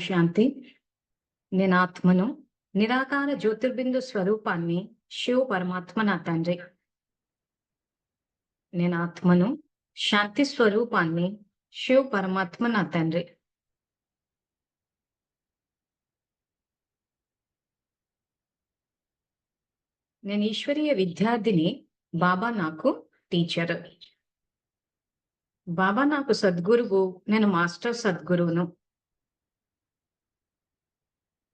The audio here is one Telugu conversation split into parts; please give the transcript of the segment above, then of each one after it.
శాంతి. నేను ఆత్మను, నిరాకార జ్యోతిర్బిందు స్వరూపాన్ని, శివ పరమాత్మ నా తండ్రి. నేను ఆత్మను, శాంతి స్వరూపాన్ని, శివ పరమాత్మ నా తండ్రి. నేను ఈశ్వరీయ విద్యార్థిని. బాబా నాకు టీచర్. బాబా నాకు సద్గురువు. నేను మాస్టర్ సద్గురువును.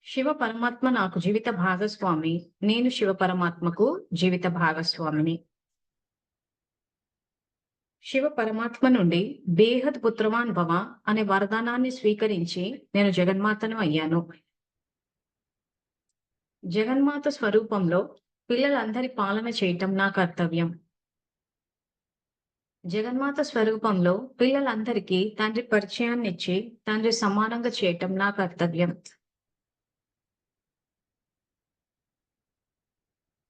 శివ పరమాత్మ నాకు జీవిత భాగస్వామి. నేను శివ పరమాత్మకు జీవిత భాగస్వామిని. శివ పరమాత్మ నుండి బేహద్ పుత్రవాన్ భవ అనే వరదానాన్ని స్వీకరించి నేను జగన్మాతను అయ్యాను. జగన్మాత స్వరూపంలో పిల్లలందరి పాలన చేయటం నా కర్తవ్యం. జగన్మాత స్వరూపంలో పిల్లలందరికీ తండ్రి పరిచయాన్ని ఇచ్చి తండ్రి సమానంగా చేయటం నా కర్తవ్యం.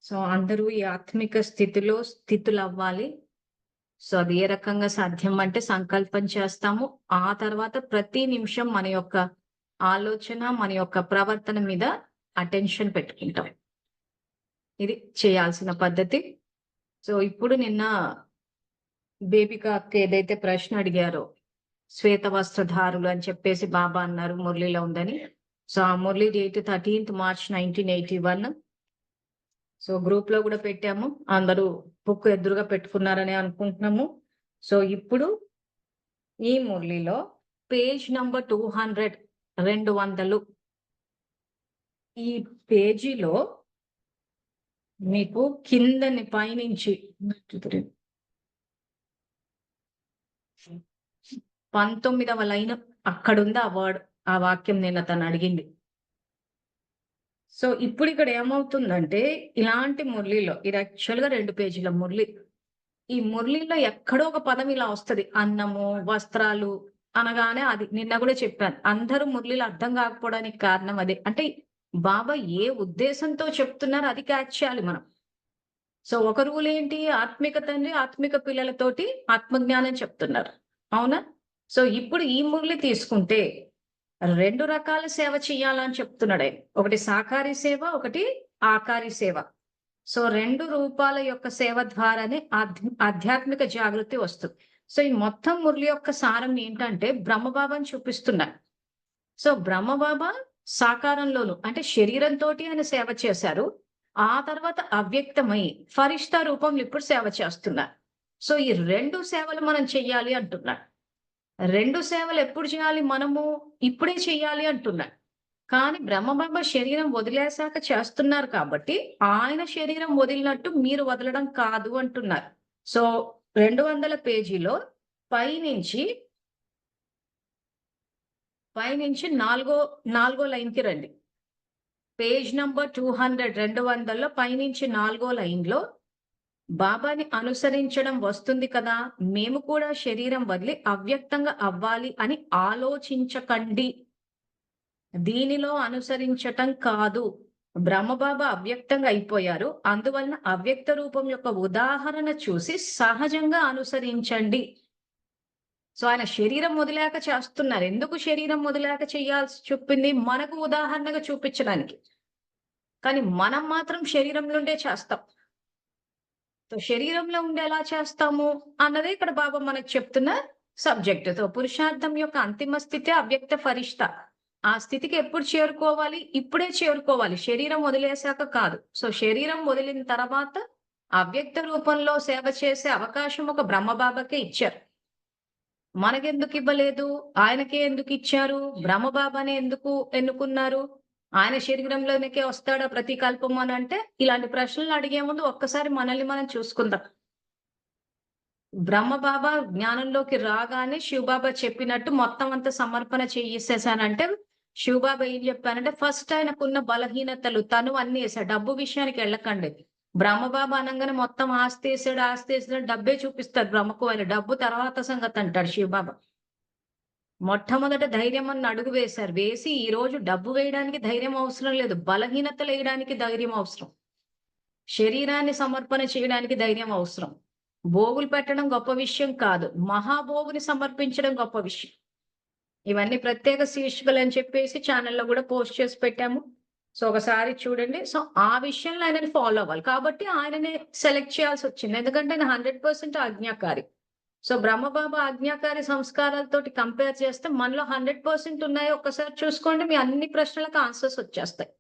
సో అందరూ ఈ ఆత్మిక స్థితిలో స్థితులవ్వాలి. సో అది ఏ రకంగా సాధ్యం అంటే సంకల్పం చేస్తాము. ఆ తర్వాత ప్రతి నిమిషం మన యొక్క ఆలోచన, మన యొక్క ప్రవర్తన మీద అటెన్షన్ పెట్టుకుంటాం. ఇది చేయాల్సిన పద్ధతి. సో ఇప్పుడు నిన్న బేబిక అక్క ఏదైతే ప్రశ్న అడిగారో, శ్వేత వస్త్రధారులు అని చెప్పేసి బాబా అన్నారు మురళిలో ఉందని. సో ఆ Murali date 13th March 1981. So group లో కూడా పెట్టాము. అందరూ బుక్ ఎదురుగా పెట్టుకున్నారని అనుకుంటున్నాము. సో ఇప్పుడు ఈ మురళిలో పేజ్ నంబర్ 200, 200 ఈ పేజీలో మీకు కిందని పైనుంచి 19వ లైన్ అక్కడుంది ఆ వర్డ్, ఆ వాక్యం నిన్న తను అడిగింది. సో ఇప్పుడు ఇక్కడ ఏమవుతుందంటే ఇలాంటి మురళిలో ఇది యాక్చువల్ గా 2 పేజీల మురళి. ఈ మురళిలో ఎక్కడో ఒక పదం ఇలా వస్తది. అన్నము, వస్త్రాలు అనగానే అది నిన్న కూడా చెప్పాను. అందరూ మురళిలో అర్థం కాకపోవడానికి కారణం అదే. అంటే బాబా ఏ ఉద్దేశంతో చెప్తున్నారు అది క్యాచ్ చేయాలి మనం. సో ఒక రూల్ ఏంటి, ఆత్మిక తండ్రి ఆత్మిక పిల్లలతోటి ఆత్మజ్ఞానం చెప్తున్నారు, అవునా? సో ఇప్పుడు ఈ మురళి తీసుకుంటే 2 రకాల సేవ చేయాలని చెప్తున్నాడు ఆయన. ఒకటి సాకారి సేవ, ఒకటి ఆకారి సేవ. సో 2 రూపాల యొక్క సేవ ద్వారానే ఆధ్యాత్మిక జాగృతి వస్తుంది. సో ఈ మొత్తం మురళి యొక్క సారం ఏంటంటే బ్రహ్మబాబాని చూపిస్తున్నారు. సో బ్రహ్మబాబా సాకారంలోను అంటే శరీరంతో ఆయన సేవ చేశారు. ఆ తర్వాత అవ్యక్తమై ఫరిష్తా రూపంలో ఇప్పుడు సేవ చేస్తున్నారు. సో ఈ 2 సేవలు మనం చెయ్యాలి అంటున్నారు. 2 సేవలు ఎప్పుడు చేయాలి మనము? ఇప్పుడే చెయ్యాలి అంటున్నారు. కానీ బ్రహ్మబాబా శరీరం వదిలేశాక చేస్తున్నారు కాబట్టి ఆయన శరీరం వదిలినట్టు మీరు వదలడం కాదు అంటున్నారు. సో 200 పేజీలో పైనుంచి నాలుగో లైన్కి రండి. పేజ్ నంబర్ 200, 200లో పైనుంచి 4వ లైన్లో బాబాని అనుసరించడం వస్తుంది కదా, మేము కూడా శరీరం వదిలి అవ్యక్తంగా అవ్వాలి అని ఆలోచించకండి. దీనిలో అనుసరించటం కాదు. బ్రహ్మబాబా అవ్యక్తంగా అయిపోయారు. అందువలన అవ్యక్త రూపం యొక్క ఉదాహరణ చూసి సహజంగా అనుసరించండి. సో ఆయన శరీరం వదిలేక చేస్తున్నారు. ఎందుకు శరీరం వదిలేక చేయాల్సి చెప్పింది? మనకు ఉదాహరణగా చూపించడానికి. కానీ మనం మాత్రం శరీరంలో ఉండే చేస్తాం. సో శరీరంలో ఉండి ఎలా చేస్తాము అన్నదే ఇక్కడ బాబా మనకు చెప్తున్న సబ్జెక్ట్. తో పురుషార్థం యొక్క అంతిమ స్థితి అవ్యక్త ఫరిష్తా. ఆ స్థితికి ఎప్పుడు చేరుకోవాలి? ఇప్పుడే చేరుకోవాలి, శరీరం వదిలేశాక కాదు. సో శరీరం వదిలిన తర్వాత అవ్యక్త రూపంలో సేవ చేసే అవకాశం ఒక బ్రహ్మబాబాకే ఇచ్చారు. మనకెందుకు ఇవ్వలేదు? ఆయనకే ఎందుకు ఇచ్చారు? బ్రహ్మబాబానే ఎందుకు ఎన్నుకున్నారు? ఆయన శరీరంలోనికే వస్తాడా ప్రతి కల్పం అని అంటే, ఇలాంటి ప్రశ్నలు అడిగే ముందు ఒక్కసారి మనల్ని మనం చూసుకుందాం. బ్రహ్మబాబా జ్ఞానంలోకి రాగానే శివబాబా చెప్పినట్టు మొత్తం అంతా సమర్పణ చేసేసానంటే, శివబాబా ఏం చెప్పానంటే ఫస్ట్ ఆయనకున్న బలహీనతలు తను అన్ని వేసాడు. డబ్బు విషయానికి వెళ్ళకండి. బ్రహ్మబాబా అనగానే మొత్తం ఆస్తి వేసాడు డబ్బే చూపిస్తాడు బ్రహ్మకు. ఆయన డబ్బు తర్వాత సంగతి అంటాడు శివబాబా. మొట్టమొదట ధైర్యం అన్న అడుగు వేశారు. వేసి ఈ రోజు డబ్బు వేయడానికి ధైర్యం అవసరం లేదు, బలహీనతలు వేయడానికి ధైర్యం అవసరం. శరీరాన్ని సమర్పణ చేయడానికి ధైర్యం అవసరం. భోగులు పెట్టడం గొప్ప విషయం కాదు, మహాభోగుని సమర్పించడం గొప్ప విషయం. ఇవన్నీ ప్రత్యేక శీర్షికలు అని చెప్పేసి ఛానెల్‌లో గూడా పోస్ట్ చేసి పెట్టాము. సో, ఒకసారి చూడండి. సో, ఆ విషయంలో ఆయనని ఫాలో అవ్వాలి. కాబట్టి ఆయననే సెలెక్ట్ చేయాల్సొచ్చింది. ఎందుకంటే ఆయన 100% ఆజ్ఞాకారి. సో, బ్రహ్మబాబా ఆజ్ఞాకారి సంస్కారాలతోటి కంపేర్ చేస్తే మనలో 100% ఉన్నాయో ఒక్కసారి చూసుకోండి. మీ అన్ని ప్రశ్నలకు ఆన్సర్స్ వచ్చేస్తాయి.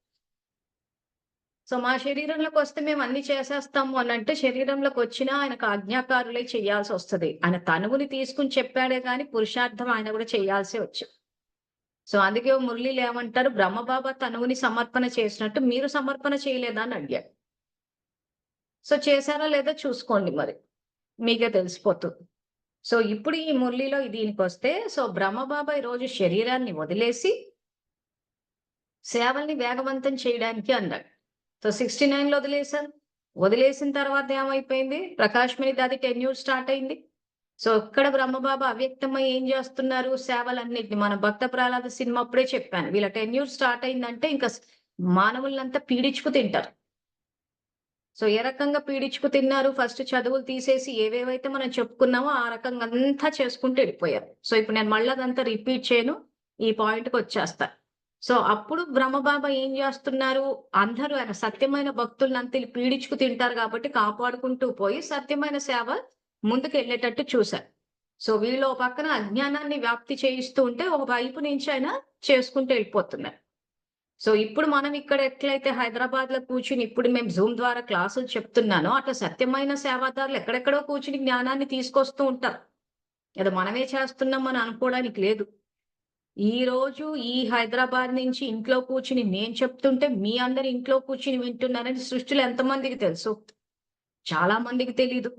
సో, మా శరీరంలోకొస్తే మేము అన్ని చేసేస్తాము అనంటే శరీరంలోకొచ్చినా ఆయనకు ఆజ్ఞాకారులై చేయాల్సొస్తది. ఆయన తనువుని తీసుకొని చెప్పాడే గాని పురుషార్థం ఆయన గూడా చేయాల్సే వచ్చింది. సో, అందుకే మురళీలు ఏమంటారు బ్రహ్మబాబా తనువుని సమర్పణ చేసినట్టు మీరు సమర్పణ చేయలేదా అని అడిగారు. సో, చేశారా లేదా చూసుకోండి మరి. మీకే తెలిసిపోతుంది. సో, ఇప్పుడు ఈ మురళిలో దీనికొస్తే సో, బ్రహ్మబాబా ఈరోజు శరీరాన్ని వదిలేసి సేవల్ని వేగవంతం చేయడానికి అన్నాడు. సో, 69లో వదిలేసారు. వదిలేసిన తర్వాత ఏమైపోయింది? ప్రకాష్ మణిది 10 స్టార్ట్ అయింది. సో, ఇక్కడ బ్రహ్మబాబా అవ్యక్తమై ఏం జేస్తున్నారు? సేవలన్నిటిని మన 'భక్త ప్రహ్లాద' సినిమా అప్పుడే చెప్పాను. వీళ్ళ టెన్యూర్ స్టార్ట్ అయిందంటే ఇంక మానవులనంతా పీడించుకు తింటారు. సో, ఏ రకంగా పీడించుకు తిన్నారు? ఫస్ట్ చదువులు తీసేసి ఏవేవైతే మనం చెప్పుకున్నామో ఆ రకంగా అంతా చేసుకుంటూ ఎళ్ళిపోయారు. సో, ఇప్పుడు నేను మళ్ళీ అదంతా రిపీట్ చేయను. ఈ పాయింట్‌కొచ్చేస్తా. సో, అప్పుడు బ్రహ్మబాబా ఏం జేస్తున్నారు? అందరూ ఆయన సత్యమైన భక్తులనంతా ఈళ్ళు పీడించుకు తింటారు గాబట్టి కాపాడుకుంటూ పోయి సత్యమైన సేవ ముందుకెళ్ళేటట్టు చూశారు. సో, వీళ్ళు ఓ పక్కన అజ్ఞానాన్ని వ్యాప్తి చేయిస్తూ ఉంటే, ఒక వైపు నుంచి ఆయన చేసుకుంటూ ఎళ్ళిపోతున్నారు. సో, ఇప్పుడు మనం ఇక్కడ ఎట్లయితే హైదరాబాద్‌లో కూర్చొని ఇప్పుడు మేము జూమ్ ద్వారా క్లాసులు చెప్తున్నానో, అట్లా సత్యమైన సేవాదారులు ఎక్కడెక్కడో కూర్చొని జ్ఞానాన్ని తీసుకొస్తూ ఉంటారు. ఏదో మనమే చేస్తున్నాం అని అనుకోవడానికి లేదు. ఈరోజు ఈ హైదరాబాద్ నుంచి ఇంట్లో కూర్చొని నేను చెప్తుంటే, మీ అందరు ఇంట్లో కూర్చొని వింటున్నారని సృష్టిలో ఎంతమందికి తెలుసు? చాలా మందికి తెలీదు.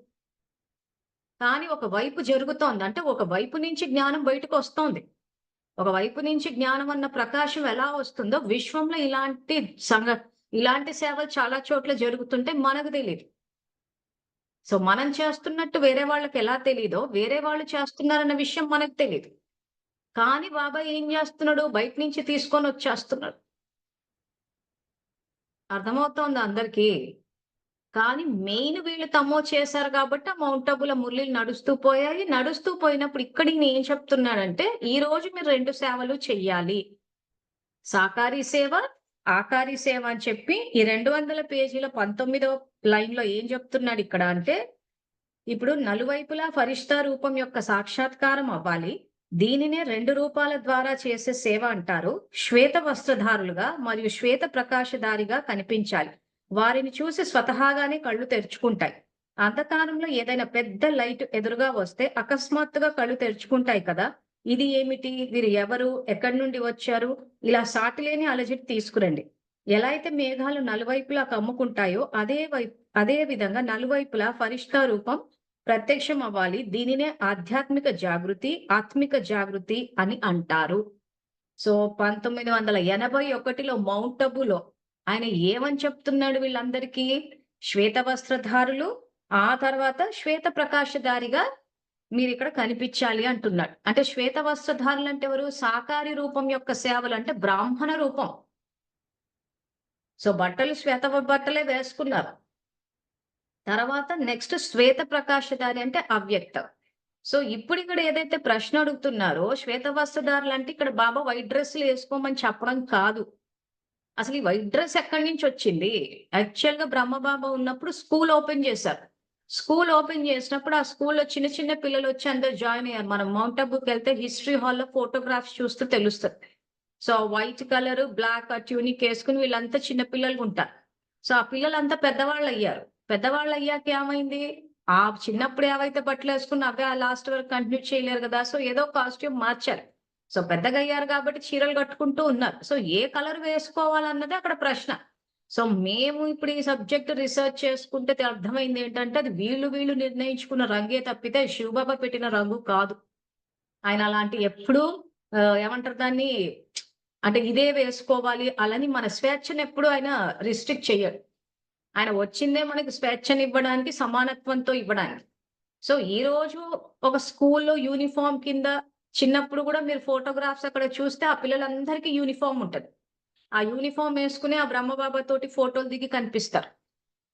కానీ ఒక వైపు జరుగుతోంది. అంటే ఒక వైపు నుంచి జ్ఞానం బయటకొస్తోంది. ఒక వైపు నుంచి జ్ఞానం అన్న ప్రకాశం ఎలా వస్తుందో విశ్వంలో ఇలాంటి సేవలు చాలా చోట్ల జరుగుతుంటే మనకు తెలీదు. సో, మనం చేస్తున్నట్టు వేరే వాళ్ళకెలా తెలీదో, వేరే వాళ్ళు చేస్తున్నారన్న విషయం మనకు తెలీదు. కానీ బాబా ఏం జేస్తున్నాడు? బయట నుంచి తీసుకొనొచ్చేస్తున్నాడు. అర్థమవుతోందా అందరికీ? కానీ మెయిన్ వీళ్ళు తమో చేశారు గాబట్టి, ఆ మౌంట్ అబుల మురళిలు నడుస్తూ పోయాయి. నడుస్తూ పోయినప్పుడు ఇక్కడ ఈయన ఏం చెప్తున్నాడంటే, ఈ రోజు మీరు 2 సేవలు చెయ్యాలి. సాకారి సేవ, ఆకారి సేవ అని చెప్పి ఈ 200 పేజీల 19వ లైన్‌లో ఏం చెప్తున్నాడిక్కడ అంటే, ఇప్పుడు నలువైపులా ఫరిష్తా రూపం యొక్క సాక్షాత్కారం అవ్వాలి. దీనినే 2 రూపాల ద్వారా చేసే సేవ అంటారు. శ్వేత వస్త్రధారులుగా మరియు శ్వేత ప్రకాశధారిగా కనిపించాలి. వారిని చూసి స్వతహాగానే కళ్ళు తెరుచుకుంటాయి. అంధకారంలో ఏదైనా పెద్ద లైట్ ఎదురుగా వస్తే అకస్మాత్తుగా కళ్ళు తెరుచుకుంటాయి కదా! ఇది ఏమిటి? వీరు ఎవరు? ఎక్కడి నుండి వచ్చారు? ఇలా సాటిలేని అలజడి తీసుకురండి. ఎలా అయితే మేఘాలు నలువైపులా కమ్ముకుంటాయో అదే విధంగా నలువైపులా ఫరిష్తా రూపం ప్రత్యక్షం అవ్వాలి. దీనినే ఆధ్యాత్మిక జాగృతి, ఆత్మిక జాగృతి అని అంటారు. సో, 1981లో మౌంట్ అబులో ఆయన ఏమని చెప్తున్నాడు వీళ్ళందరికీ? శ్వేత వస్త్రధారులు, ఆ తర్వాత శ్వేత ప్రకాశధారిగా మీరిక్కడ కనిపించాలి అంటున్నాడు. అంటే శ్వేత వస్త్రధారులంటే ఎవరు? సాకారి రూపం యొక్క సేవలు అంటే బ్రాహ్మణ రూపం. సో, బట్టలు శ్వేత బట్టలే వేసుకున్నారు. తర్వాత నెక్స్ట్ శ్వేత ప్రకాశధారి అంటే అవ్యక్తం. సో, ఇప్పుడిక్కడ ఏదైతే ప్రశ్న అడుగుతున్నారో శ్వేత వస్త్రధారులంటే ఇక్కడ బాబా వైట్ డ్రెస్సులు ఏసుకోమని చెప్పడం కాదు. అసలు ఈ వైట్ డ్రెస్ ఎక్కడి నుంచొచ్చింది? యాక్చువల్‌గా బ్రహ్మబాబా ఉన్నప్పుడు స్కూల్ ఓపెన్ చేశారు. స్కూల్ ఓపెన్ చేసినప్పుడు ఆ స్కూల్‌లో చిన్న చిన్న పిల్లలొచ్చి అందరూ జాయిన్ అయ్యారు. మనం మౌంట్ అబూకెళ్తే హిస్టరీ హాల్‌లో ఫోటోగ్రాఫ్స్ చూస్తే తెలుస్తది. సో, వైట్ కలరు, బ్లాక్ ఆ ట్యూనిక్ ఏసుకొని వీళ్ళంతా చిన్న పిల్లలుగుంటారు. సో, ఆ పిల్లలంతా పెద్దవాళ్ళయ్యారు. పెద్దవాళ్ళయ్యాక ఏమైంది? ఆ చిన్నప్పుడు ఏవైతే బట్టలేసుకున్న అవే లాస్ట్ వరకు కంటిన్యూ చేయలేరు గదా! సో, ఏదో కాస్ట్యూమ్ మార్చారు. సో, పెద్దగయ్యారు గాబట్టి చీరలు కట్టుకుంటూ ఉన్నారు. సో, ఏ కలర్ వేసుకోవాలన్నదే అక్కడ ప్రశ్న. సో, మేము ఇప్పుడు ఈ సబ్జెక్ట్ రిసర్చ్ చేసుకుంటే అర్థమైందేంటంటే, అది వీళ్ళు నిర్ణయించుకున్న రంగే తప్పితే శివబాబా పెట్టిన రంగు కాదు. ఆయన అలాంటి ఎప్పుడూ ఏమంటారు దాన్ని అంటే ఇదే వేసుకోవాలి అలాని మన స్వేచ్ఛనెప్పుడు ఆయన రిస్ట్రిక్ట్ చెయ్యడు. ఆయన వచ్చిందే మనకి స్వేచ్ఛనివ్వడానికి, సమానత్వంతో ఇవ్వడానికి. సో, ఈరోజు ఒక స్కూల్‌లో యూనిఫార్మ్ కింద చిన్నప్పుడు గూడా మీరు ఫోటోగ్రాఫ్స్ అక్కడ చూస్తే ఆ పిల్లలందరికీ యూనిఫార్మ్ ఉంటది. ఆ యూనిఫార్మ్ యేసుకుని ఆ బ్రహ్మబాబా తోటి ఫోటోలు దిగి కనిపిస్తారు.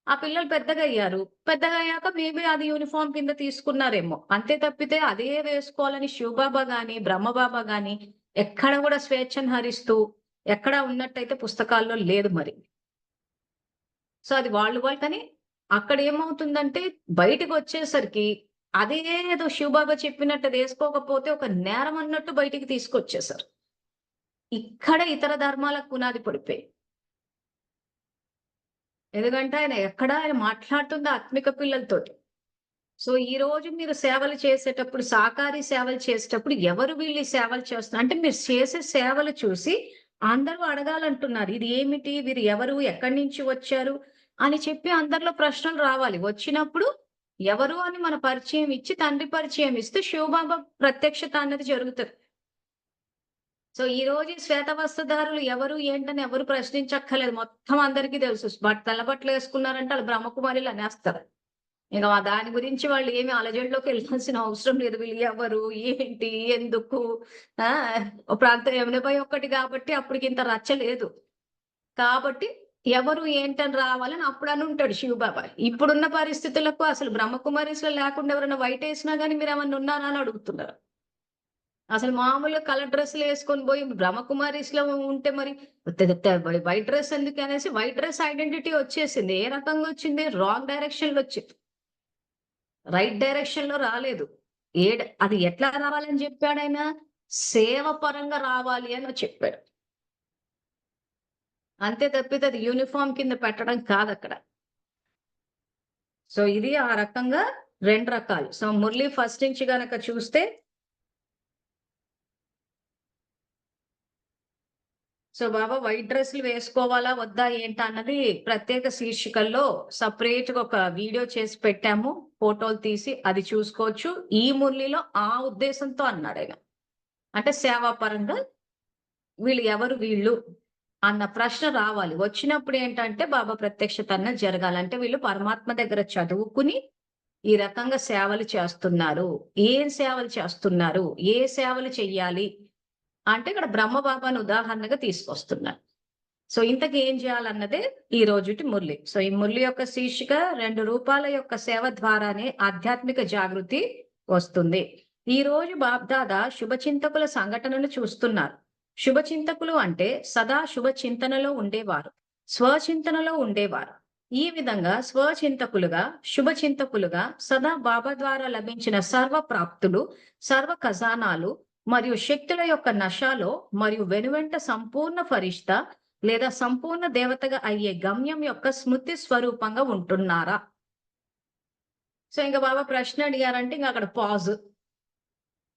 ఆ పిల్లలు పెద్దగయ్యారు. పెద్దగయ్యాక మేబీ అది యూనిఫార్మ్ కింద తీసుకున్నారేమో. అంతే తప్పితే అదే వేసుకోవాలని శివబాబా గాని, బ్రహ్మబాబా గాని ఎక్కడ కూడా స్వేచ్ఛను హరిస్తూ ఎక్కడ ఉన్నట్టయితే పుస్తకాల్లో లేదు మరి. సో అది వాళ్ళు కానీ అక్కడ ఏమవుతుందంటే బయటకొచ్చేసరికి అదేదో శివబాబా చెప్పినట్టు అది ఏసుకోకపోతే ఒక నేరం అన్నట్టు బయటికి తీసుకొచ్చేసారు. ఇక్కడ ఇతర ధర్మాలకు పునాది పడిపోయాయి. ఎందుకంటే ఆయన మాట్లాడుతుంది ఆత్మిక పిల్లలతోటి. సో ఈరోజు మీరు సేవలు చేసేటప్పుడు, సాకారి సేవలు చేసేటప్పుడు ఎవరు వీళ్ళు ఈ సేవలు చేస్తున్నారు అంటే మీరు చేసే సేవలు చూసి అందరూ అడగాలంటున్నారు. ఇది ఏమిటి? వీరు ఎవరు? ఎక్కడి నుంచి వచ్చారు? అని చెప్పి అందరిలో ప్రశ్నలు రావాలి. వచ్చినప్పుడు ఎవరు అని మన పరిచయం ఇచ్చి, తండ్రి పరిచయం ఇస్తే శివబాబా ప్రత్యక్షత అన్నది జరుగుతది. సో ఈరోజు ఈ శ్వేత వస్త్రధారులు ఎవరు? ఏంటని ఎవరు ప్రశ్నించక్కర్లేదు. మొత్తం అందరికీ తెలుసు. తెల్ల బట్టలు వేసుకున్నారంటే ఆళ్ళు బ్రహ్మకుమారిలు అనేస్తారు. ఇక దాని గురించి వాళ్ళు ఏమి అలజడిలోకి వెళ్ళాల్సిన అవసరం లేదు. వీళ్ళు ఎవరు? ఏంటి? ఎందుకు? ప్రాంతం యమునపై ఒక్కటి కాబట్టి అప్పటికింత రచ్చ లేదు. కాబట్టి ఎవరు ఏంటని రావాలని అప్పుడు అని ఉంటాడు శివబాబా. ఇప్పుడున్న పరిస్థితులకు అసలు బ్రహ్మకుమారీస్‌లో లేకుండా ఎవరైనా వైట్ ఏసినా గాని మీరేమన్నా ఉన్నారా అని అడుగుతున్నారు. అసలు మామూలుగా కలర్ డ్రెస్సులు వేసుకొని పోయి బ్రహ్మకుమారీస్‌లో ఉంటే మరి వైట్ డ్రెస్ ఎందుకనేసి వైట్ డ్రెస్ ఐడెంటిటీ వచ్చేసింది. ఏ రకంగా వచ్చింది? రాంగ్ డైరెక్షన్‌లో వచ్చింది. రైట్ డైరెక్షన్‌లో రాలేదు. అది ఎట్లా రావాలని చెప్పాడాయన? సేవ పరంగా రావాలి అని చెప్పాడు. అంతే తప్పితే అది యూనిఫార్మ్ కింద పెట్టడం కాదక్కడ. సో ఇది ఆ రకంగా 2 రకాలు. సో మురళి ఫస్ట్ నుంచి గనక చూస్తే సో బాబా వైట్ డ్రెస్సులు వేసుకోవాలా? వద్దా? ఏంటా? అన్నది ప్రత్యేక శీర్షికల్లో సెపరేట్‌గా ఒక వీడియో చేసి పెట్టాము. ఫోటోలు తీసి అది చూసుకోవచ్చు. ఈ మురళిలో ఆ ఉద్దేశంతో అన్నాడాయన. అంటే సేవాపరంగా వీళ్ళు ఎవరు వీళ్ళు? అన్న ప్రశ్న రావాలి. వచ్చినప్పుడు ఏంటంటే బాబా ప్రత్యక్షత అన్నది జరగాలి. అంటే వీళ్ళు పరమాత్మ దగ్గర చదువుకుని ఈ రకంగా సేవలు చేస్తున్నారు. ఏం సేవలు చేస్తున్నారు? ఏ సేవలు చెయ్యాలి? అంటే ఇక్కడ బ్రహ్మబాబాను ఉదాహరణగా తీసుకొస్తున్నారు. సో ఇంతకీ ఏం చేయాలన్నదే ఈ రోజుటి మురళి. సో ఈ మురళి యొక్క శీర్షిక 2 రూపాల యొక్క సేవ ద్వారానే ఆధ్యాత్మిక జాగృతి వస్తుంది. ఈ రోజు బాబ్దాదా శుభచింతకుల సంఘటనలు చూస్తున్నారు. శుభచింతకులు అంటే సదా శుభ చింతనలో ఉండేవారు. స్వచింతనలో ఉండేవారు. ఈ విధంగా స్వచింతకులుగా, శుభచింతకులుగా సదా బాబా ద్వారా లభించిన సర్వ ప్రాప్తులు, సర్వ ఖజానాలు మరియు శక్తుల యొక్క నశాలో మరియు వెనువెంట సంపూర్ణ ఫరిష్తా లేదా సంపూర్ణ దేవతగా అయ్యే గమ్యం యొక్క స్మృతి స్వరూపంగా ఉంటున్నారా? సో ఇంకా బాబా ప్రశ్న అడిగారంటే ఇంకా అక్కడ పాజ్.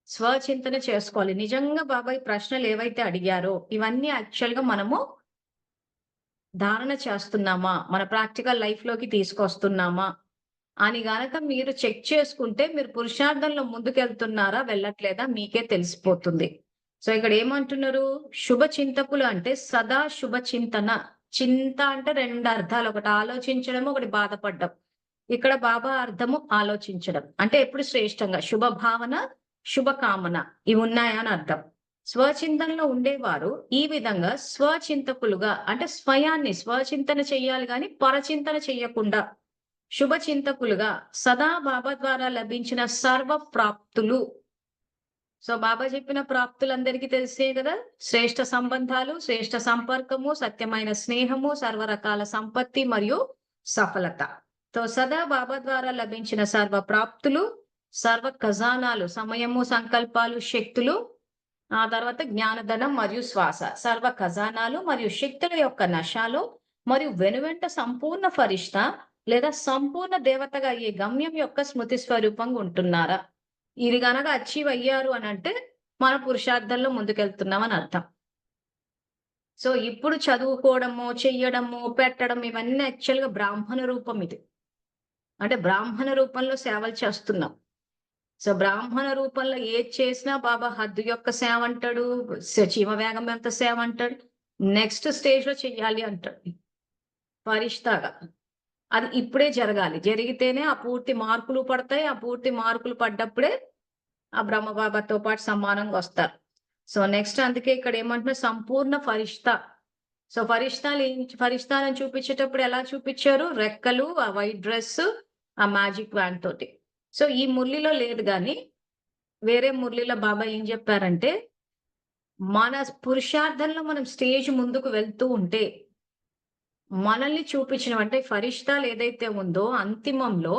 స్వచింతన చేసుకోవాలి. నిజంగా బాబా ఈ ప్రశ్నలు ఏవైతే అడిగారో ఇవన్నీ యాక్చువల్‌గా మనము ధారణ చేస్తున్నామా? మన ప్రాక్టికల్ లైఫ్‌లోకి తీసుకొస్తున్నామా? అని గనక మీరు చెక్ చేసుకుంటే మీరు పురుషార్థంలో ముందుకెళ్తున్నారా? వెళ్ళట్లేదా? మీకే తెలిసిపోతుంది. సో ఇక్కడ ఏమంటున్నారు? శుభ చింతకులు అంటే సదా శుభ చింతన. చింత అంటే 2 అర్థాలు. ఒకటి ఆలోచించడం, ఒకటి బాధపడ్డం. ఇక్కడ బాబా అర్థము ఆలోచించడం. అంటే ఎప్పుడు శ్రేష్టంగా శుభ భావన, శుభ కామన ఇవి ఉన్నాయా అని అర్థం. స్వచింతనలో ఉండేవారు ఈ విధంగా స్వచింతకులుగా అంటే స్వచింతన చెయ్యాలి గాని పరచింతన చెయ్యకుండా శుభచింతకులుగా సదా బాబా ద్వారా లభించిన సర్వ ప్రాప్తులు. సో బాబా చెప్పిన ప్రాప్తులందరికీ తెలిసే కదా! శ్రేష్ఠ సంబంధాలు, శ్రేష్ఠ సంపర్కము, సత్యమైన స్నేహము, సర్వరకాల సంపత్తి మరియు సఫలత. సో సదా బాబా ద్వారా లభించిన సర్వ ప్రాప్తులు, సర్వ ఖజానాలు, సమయము, సంకల్పాలు, శక్తులు, ఆ తర్వాత జ్ఞానధనం మరియు శ్వాస. సర్వ ఖజానాలు మరియు శక్తుల యొక్క నశాలో మరియు వెనువెంట సంపూర్ణ ఫరిష్తా లేదా సంపూర్ణ దేవతగా అయ్యే గమ్యం యొక్క స్మృతి స్వరూపంగా ఉంటున్నారా? ఇది గనక అచీవ్ అయ్యారు అనంటే మన పురుషార్థంలో ముందుకెళ్తున్నాం అని అర్థం. సో ఇప్పుడు చదువుకోవడము, చెయ్యడము, పెట్టడం ఇవన్నీ యాక్చువల్‌గా బ్రాహ్మణ రూపం ఇది. అంటే బ్రాహ్మణ రూపంలో సేవలు చేస్తున్నాం. సో బ్రాహ్మణ రూపంలో ఏది చేసినా బాబా హద్దు యొక్క సేవ అంటాడు. చీమ వేగం ఎంత సేవ అంటాడు. నెక్స్ట్ స్టేజ్‌లో చెయ్యాలి అంటాడు. ఫరిష్తాగా. అది ఇప్పుడే జరగాలి. జరిగితేనే ఆ పూర్తి మార్కులు పడతాయి. ఆ పూర్తి మార్కులు పడ్డప్పుడే ఆ బ్రహ్మబాబాతో పాటు సమానంగా వస్తారు. సో నెక్స్ట్ అందుకే ఇక్కడ ఏమంటున్నారు సంపూర్ణ ఫరిష్తా. సో ఫరిష్తాలను చూపించేటప్పుడు ఎలా చూపించారు? రెక్కలు, ఆ వైట్ డ్రెస్, ఆ మ్యాజిక్ వ్యాండ్ తోటి. సో ఈ మురళిలో లేదు గాని వేరే మురళిలో బాబా ఏం చెప్పారంటే మన పురుషార్థంలో మనం స్టేజ్ ముందుకు వెళ్తూ ఉంటే, మనల్ని చూపించిన అంటే ఫరిష్తాలు ఏదైతే ఉందో అంతిమంలో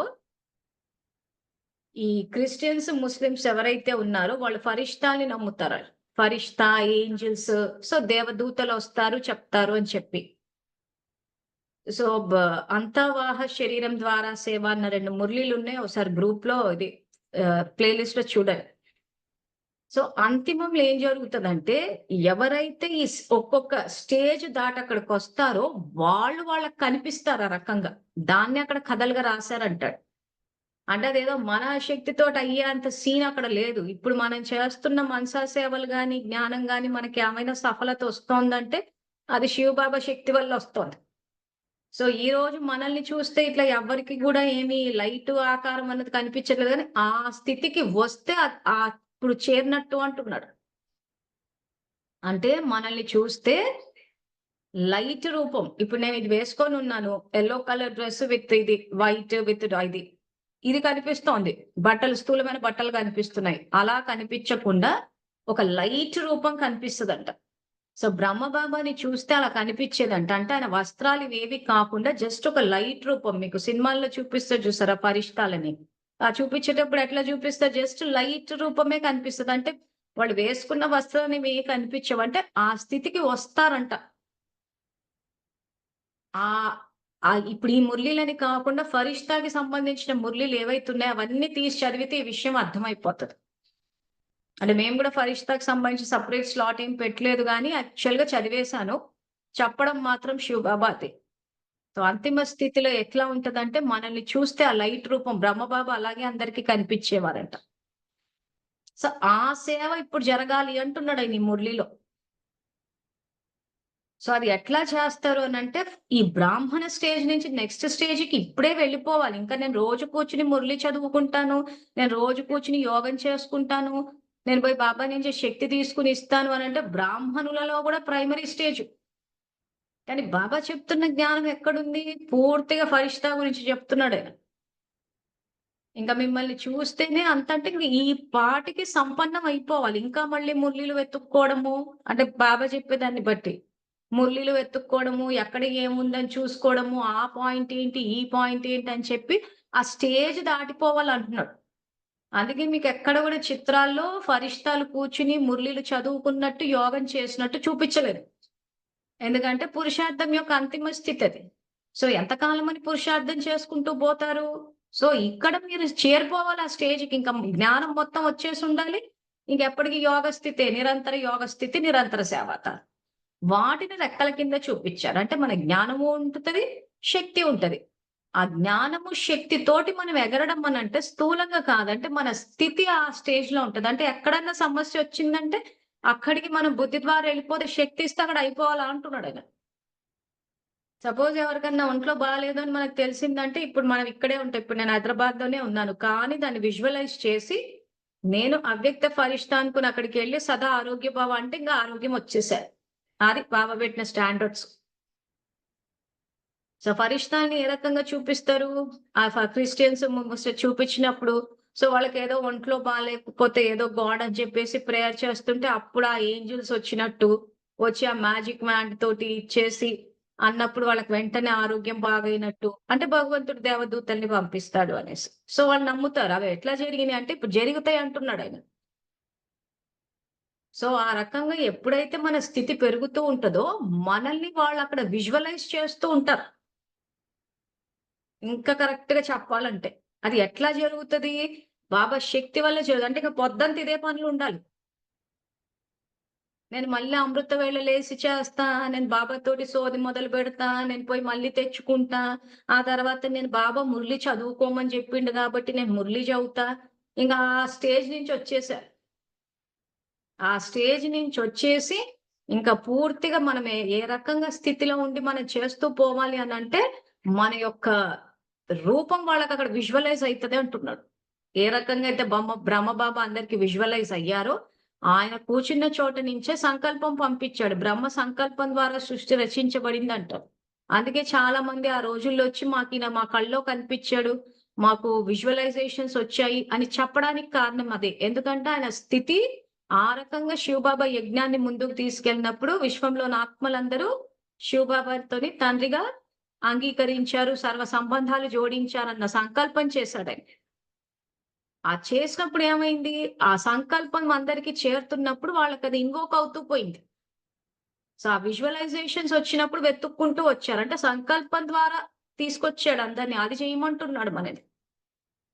ఈ క్రిస్టియన్స్, ముస్లిమ్స్ ఎవరైతే ఉన్నారో వాళ్ళు ఫరిష్తాల్ని నమ్ముతారు. ఫరిష్తా, ఏంజెల్స్ సో దేవదూతలొస్తారు చెప్తారు అని చెప్పి. సో అంతవాహ శరీరం ద్వారా సేవ అన్న 2 మురళీలున్నాయి. ఒకసారి గ్రూప్‌లో ఇది ప్లే లిస్ట్‌లో చూడండి. సో అంతిమంలో ఏం జరుగుతదంటే, ఎవరైతే ఒక్కొక్క స్టేజ్ దాటి అక్కడికొస్తారో వాళ్ళకి కనిపిస్తారు ఆ రకంగా. దాన్ని అక్కడ కథలుగా రాశారంటాడు. అంటే అదేదో మన శక్తితోటి అయ్యేంత సీన్ అక్కడ లేదు. ఇప్పుడు మనం చేస్తున్న మనసా సేవలు గాని, జ్ఞానం గాని మనకి ఏమైనా సఫలత వస్తోందంటే, అది శివబాబా శక్తి వల్ల వస్తోంది. సో ఈరోజు మనల్ని చూస్తే ఇట్లా ఎవ్వరికి గూడా ఏమి లైటు ఆకారం అన్నది కనిపించట్లేదు గానీ, ఆ స్థితికి వస్తే ఇప్పుడు చేరినట్టు అంటున్నాడు. అంటే మనల్ని చూస్తే లైట్ రూపం. ఇప్పుడు నేను ఇది వేసుకొనున్నాను. యెల్లో కలర్ డ్రెస్ విత్ ఇది వైట్ విత్ ఇది. ఇది కనిపిస్తోంది. బట్టలు స్థూలమైన బట్టలు కనిపిస్తున్నాయి. అలా కనిపించకుండా ఒక లైట్ రూపం కనిపిస్తదంట. సో బ్రహ్మబాబాని చూస్తే అలా కనిపించేదంట. అంటే ఆయన వస్త్రాలు ఇవేవి కాకుండా జస్ట్ ఒక లైట్ రూపం. మీకు సినిమాల్లో చూపిస్తారు చూసారా ఫరిష్తాలని. ఆ చూపించేటప్పుడు ఎట్లా చూపిస్తారు? జస్ట్ లైట్ రూపమే కనిపిస్తది. అంటే వాళ్ళు వేసుకున్న వస్త్రాలనేవి కనిపించవు. అంటే ఆ స్థితికి వస్తారంట. ఆహ్, ఇప్పుడు ఈ మురళీలని కాకుండా ఫరిష్తాకి సంబంధించిన మురళీలు ఏవైతున్నాయో అవన్నీ తీసి చదివితే ఈ విషయం అర్థమైపోతది. అంటే మేము గూడా ఫరిష్తాకి సంబంధించి సెపరేట్ స్లాట్ ఏం పెట్టలేదు గానీ యాక్చువల్‌గా చదివేశాను. చెప్పడం మాత్రం శివబాబాదే. సో అంతిమ స్థితిలో ఎట్లా ఉంటదంటే మనల్ని చూస్తే ఆ లైట్ రూపం బ్రహ్మబాబా అలాగే అందరికి కనిపించేవారంట. సో ఆ సేవ ఇప్పుడు జరగాలి అంటున్నాడాయన ఈ మురళిలో. సో అది ఎట్లా చేస్తారు అనంటే, ఈ బ్రాహ్మణ స్టేజ్ నుంచి నెక్స్ట్ స్టేజ్‌కి ఇప్పుడే వెళ్ళిపోవాలి. ఇంకా నేను రోజు కూర్చొని మురళి చదువుకుంటాను. నేను రోజు కూర్చొని యోగం చేసుకుంటాను. నేను పోయి బాబా నుంచి శక్తి తీసుకొని ఇస్తాను అనంటే బ్రాహ్మణులలో గూడా ప్రైమరీ స్టేజ్. కానీ బాబా చెప్తున్న జ్ఞానం ఎక్కడుంది? పూర్తిగా ఫరిష్తా గురించి చెప్తున్నాడాయన. ఇంక మిమ్మల్ని చూస్తేనే అంతంటే ఇంక ఈ పాటికి సంపన్నం అయిపోవాలి. ఇంకా మళ్ళీ మురళిలు వెతుక్కోవడము అంటే బాబా చెప్పేదాన్ని బట్టి. మురళిలు వెతుక్కోవడము, ఎక్కడ ఏముందని చూసుకోవడము, ఆ పాయింట్ ఏంటి, ఈ పాయింట్ ఏంటి అని చెప్పి ఆ స్టేజ్ దాటిపోవాలంటున్నాడు. అందుకే మీకెక్కడ గూడా చిత్రాల్లో ఫరిష్తాలు కూర్చుని మురళిలు చదువుకున్నట్టు, యోగం చేసినట్టు చూపిచ్చలేదు. ఎందుకంటే పురుషార్థం యొక్క అంతిమ స్థితి అది. సో ఎంతకాలమని పురుషార్థం చేసుకుంటూ పోతారు? సో ఇక్కడ మీరు చేరిపోవాలి ఆ స్టేజ్‌కి. ఇంకా జ్ఞానం మొత్తం వచ్చేసుండాలి. ఇంకెప్పటికి యోగ స్థితే. నిరంతర యోగ స్థితి, నిరంతర సేవత. వాటిని రెక్కల కింద చూపిచ్చారు. అంటే మన జ్ఞానము ఉంటది, శక్తి ఉంటది. ఆ జ్ఞానము, శక్తితోటి మనం ఎగరడం అనంటే స్థూలంగా కాదు. అంటే మన స్థితి ఆ స్టేజ్‌లో ఉంటది. అంటే ఎక్కడన్నా సమస్యొచ్చిందంటే అక్కడికి మనం బుద్ధి ద్వారా ఎళ్ళిపోతే శక్తి ఇస్తే అక్కడ అయిపోవాలా అంటున్నాడాయన. సపోజ్ ఎవరికన్నా ఒంట్లో బాలేదు అని మనకు తెలిసిందంటే ఇప్పుడు మనం ఇక్కడే ఉంటాం. ఇప్పుడు నేను హైదరాబాద్‌లోనే ఉన్నాను. కానీ దాన్ని విజువలైజ్ చేసి నేను అవ్యక్త ఫరిష్ఠా అనుకుని అక్కడికెళ్ళి సదా ఆరోగ్య భవ అంటే ఇంక ఆరోగ్యం వచ్చేసారు. అది బాబా పెట్టిన స్టాండర్డ్స్. సో ఫరిష్తాల్ని ఏ రకంగా చూపిస్తారు? క్రిస్టియన్స్ చూపించినప్పుడు సో వాళ్ళకేదో ఒంట్లో బాలేకపోతే ఏదో గాడ్ అని చెప్పేసి ప్రేయర్ చేస్తుంటే అప్పుడు ఆ ఏంజెల్స్ వచ్చినట్టు, వచ్చి ఆ మ్యాజిక్ మ్యాన్ తోటి ఇచ్చేసి అన్నప్పుడు వాళ్ళకి వెంటనే ఆరోగ్యం బాగైనట్టు. అంటే భగవంతుడు దేవదూతల్ని పంపిస్తాడు అనేసి. సో వాళ్ళు నమ్ముతారు. అవి ఎట్లా జరిగినాయి అంటే ఇప్పుడు జరుగుతాయి అంటున్నాడాయన. సో ఆ రకంగా ఎప్పుడైతే మన స్థితి పెరుగుతూ ఉంటదో మనల్ని వాళ్ళక్కడ విజువలైజ్ చేస్తూ ఉంటారు. ఇంకా కరెక్ట్‌గా చెప్పాలంటే. అది ఎట్లా జరుగుతది? బాబా శక్తి వల్ల అంటే ఇక పొద్దంతా ఇదే పనులుండాలి. నేను మళ్ళీ అమృత వేళ లేసి చేస్తా, నేను బాబాతోటి సోది మొదలుపెడతా, నేను పోయి మళ్ళీ తెచ్చుకుంటా. ఆ తర్వాత నేను బాబా మురళి చదువుకోమని చెప్పిండు కాబట్టి నేను మురళి చదువుతా. ఇంక ఆ స్టేజ్ నుంచి వచ్చేసా. ఆ స్టేజ్ నుంచొచ్చేసి ఇంకా పూర్తిగా మనం ఏ రకంగా స్థితిలో ఉండి మనం చేస్తూ పోవాలి అనంటే, మన యొక్క రూపం వాళ్ళకక్కడ విజువలైజ్ అయితది అంటున్నాడు. ఏ రకంగా అయితే బ్రహ్మబాబా అందరికి విజువలైజ్ అయ్యారో, ఆయన కూర్చున్న చోట నుంచే సంకల్పం పంపించాడు. బ్రహ్మ సంకల్పం ద్వారా సృష్టి రచించబడిందంటారు. అందుకే చాలా మంది ఆ రోజుల్లో వచ్చి మాకిన మా కల్లో కనిపిచ్చాడు. మాకు విజువలైజేషన్స్ వచ్చాయి అని చెప్పడానికి కారణం అదే. ఎందుకంటే ఆయన స్థితి ఆ రకంగా శివబాబా యజ్ఞాన్ని ముందుకు తీసుకెళ్ళినప్పుడు విశ్వంలోని ఆత్మలందరూ శివబాబాతోని తండ్రిగా అంగీకరించారు. సర్వ సంబంధాలు జోడించారన్న సంకల్పం చేశాడాయన. ఆ చేసినప్పుడు ఏమైంది? ఆ సంకల్పం అందరికి చేరుతున్నప్పుడు వాళ్ళకది ఇన్వోక్ అవుతూ పోయింది. సో, ఆ విజువలైజేషన్స్ వచ్చినప్పుడు వెతుక్కుంటూ వచ్చారు. అంటే సంకల్పం ద్వారా తీసుకొచ్చాడు అందరిని. అది చేయమంటున్నాడు మనని.